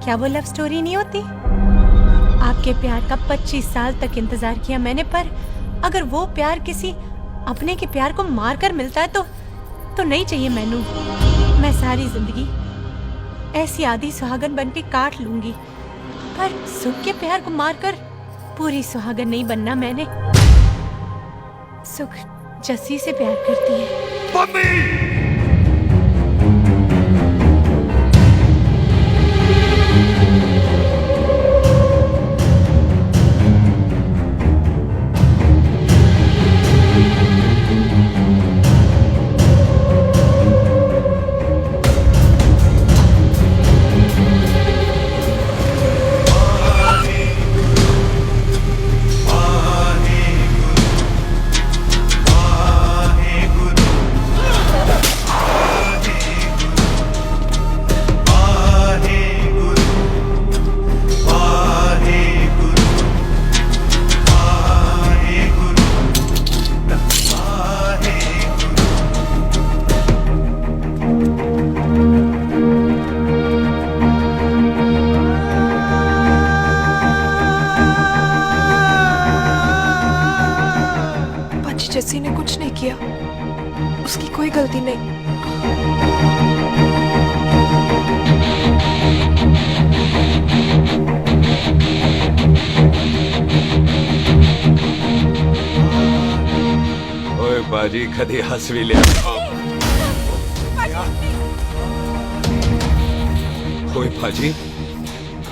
क्या वो लव स्टोरी नहीं होती? आपके प्यार का 25 साल तक इंतजार किया मैंने, पर अगर वो प्यार किसी अपने के प्यार को मारकर मिलता है तो नहीं चाहिए मैनू। मैं सारी जिंदगी ऐसी आधी सुहागन बन के काट लूंगी, पर सुख के प्यार को मारकर पूरी सुहागन नहीं बनना मैंने। सुख जस्सी से प्यार करती है। ने कुछ नहीं किया, उसकी कोई गलती नहीं। ओए बाजी कदी हंस भी लिया। ओए बाजी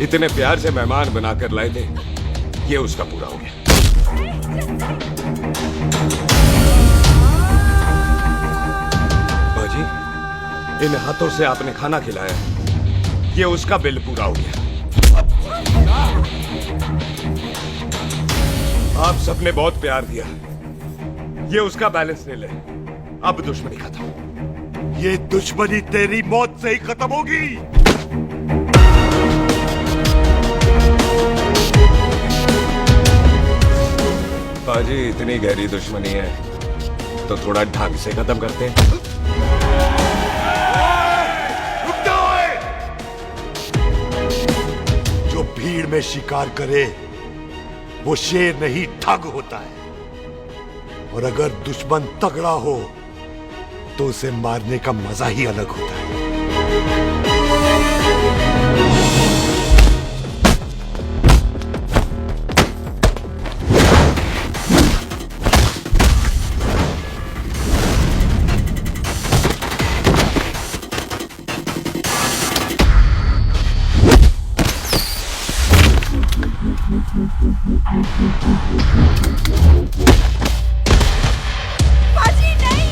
इतने प्यार से मेहमान बनाकर लाए थे, ये उसका पूरा हो गया। बाजी इन हाथों से आपने खाना खिलाया, ये उसका बिल पूरा हो गया। आप सबने बहुत प्यार दिया, ये उसका बैलेंस ले ले। अब दुश्मनी खत्म। ये दुश्मनी तेरी मौत से ही खत्म होगी। बाजी इतनी गहरी दुश्मनी है तो थोड़ा ढंग से खत्म करते हैं। जो भीड़ में शिकार करे वो शेर नहीं ठग होता है, और अगर दुश्मन तगड़ा हो तो उसे मारने का मजा ही अलग होता है। बाजी नहीं।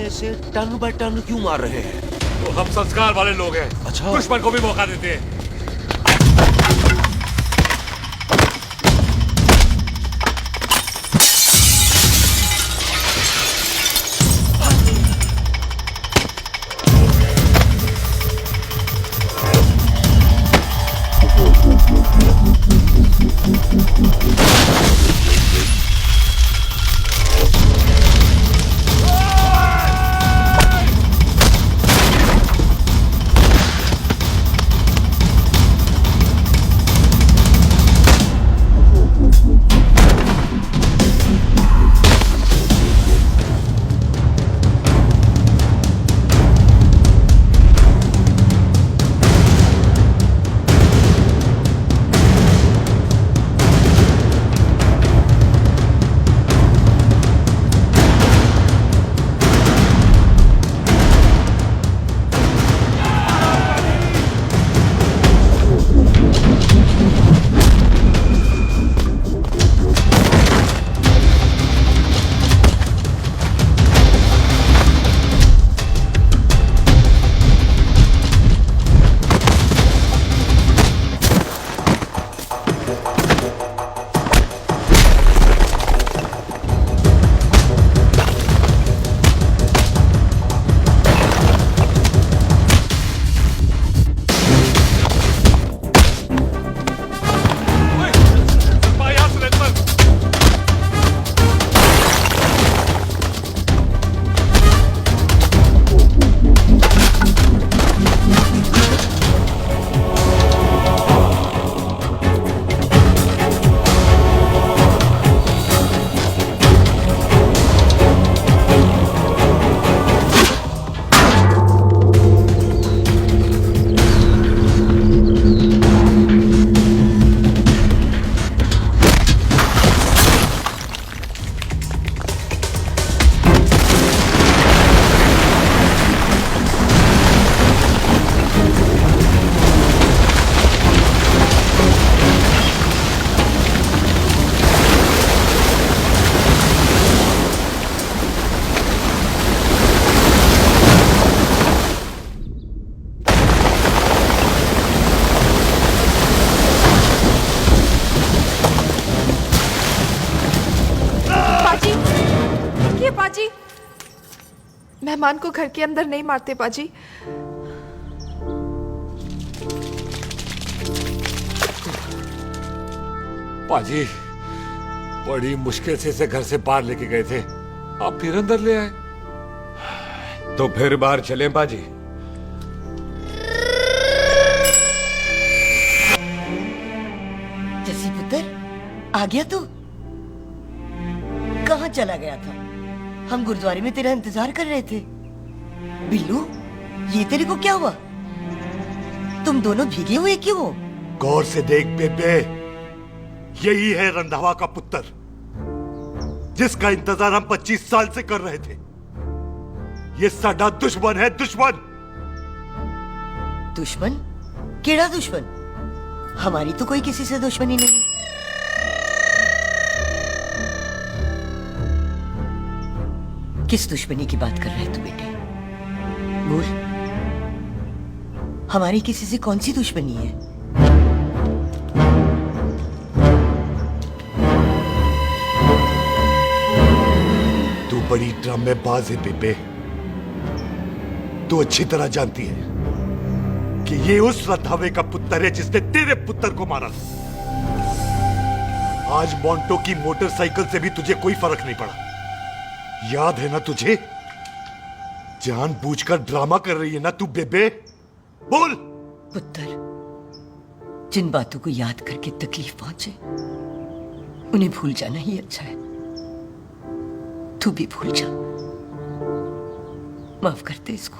ऐसे टन बाय टन क्यों मार रहे हैं? तो हम संस्कार वाले लोग हैं। अच्छा। दुश्मन को भी मौका देते हैं। मेहमान को घर के अंदर नहीं मारते पाजी। पाजी बड़ी मुश्किल से इसे घर से बाहर लेके गए थे, आप फिर अंदर ले आए। तो फिर बाहर चलें पाजी। जसी पुत्र, आ गया तू? कहाँ चला गया था? हम गुरुद्वारे में तेरा इंतजार कर रहे थे। बिल्लू, ये तेरे को क्या हुआ? तुम दोनों भीगे हुए क्यों हो? गौर से देख बेबे, यही है रंधावा का पुत्र, जिसका इंतजार हम 25 साल से कर रहे थे। ये साडा दुश्मन है, दुश्मन। दुश्मन? केड़ा दुश्मन? हमारी तो कोई किसी से दुश्मनी नहीं। किस दुश्मनी की बात कर रहे तू बेटे? बोल, हमारी किसी से कौन सी दुश्मनी है? तू बड़ी ड्रामेबाज है बेबे। तू अच्छी तरह जानती है कि ये उस रंधावे का पुत्र है जिसने तेरे पुत्र को मारा। आज मोंटो की मोटरसाइकिल से भी तुझे कोई फर्क नहीं पड़ा। याद है ना तुझे? जानबूझकर ड्रामा कर रही है ना तू बेबे? बोल। पुत्र, जिन बातों को याद करके तकलीफ पहुंचे उन्हें भूल जाना ही अच्छा है। तू भी भूल जा। माफ कर दे इसको,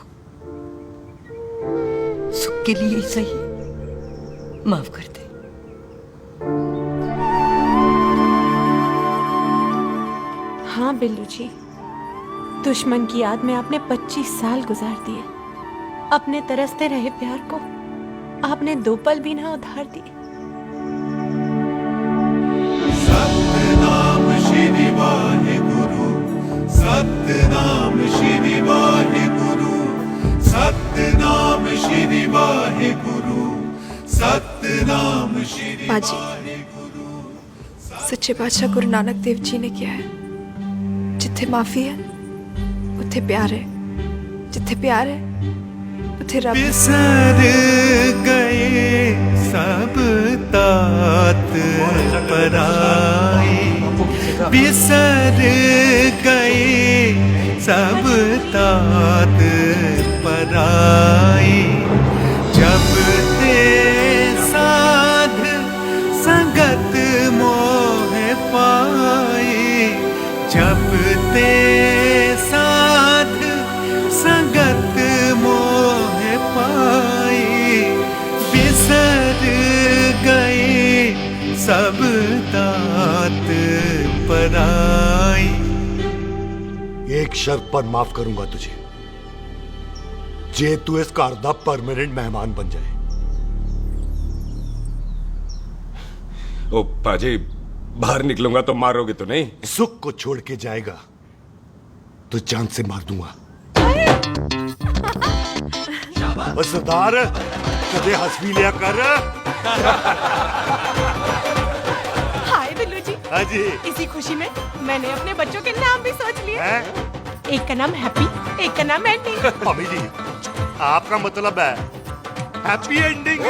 सुख के लिए ही सही। माफ कर दे। हाँ बिल्लू जी, दुश्मन की याद में आपने 25 साल गुजार दिए। अपने तरसते रहे प्यार को आपने 2 पल भी ना उधार दिए। सतनाम श्री वाहेगुरु, सतनाम श्री वाहेगुरु, सतनाम श्री वाहेगुरु, सतनाम श्री पाजी, सच्चे बादशाह गुरु नानक देव जी ने किया है, जिथे माफी है उथे प्यार है, जिथे प्यार है उथे रब। बिसर गए सब तात पराई, बिसर गए सब तात पराई। जब ते साध संगत मोह पाई, जब ते साध संगत मोह पाई। बिसर गए सब तात पराई। एक शर्त पर माफ करूंगा तुझे, जे तू इस घर दा परमानेंट मेहमान बन जाए। ओ पाजी, बाहर निकलूंगा तो मारोगे तो नहीं? सुख को छोड़ के जाएगा तो जान से मार दूंगा। सरदार, कदे हंस भी लिया कर। हाय बिल्लू जी। हाँ जी। इसी खुशी में मैंने अपने बच्चों के नाम भी सोच लिए। एक का नाम हैप्पी, एक का नाम एंडिंग। मम्मी जी, आपका मतलब है हैप्पी एंडिंग।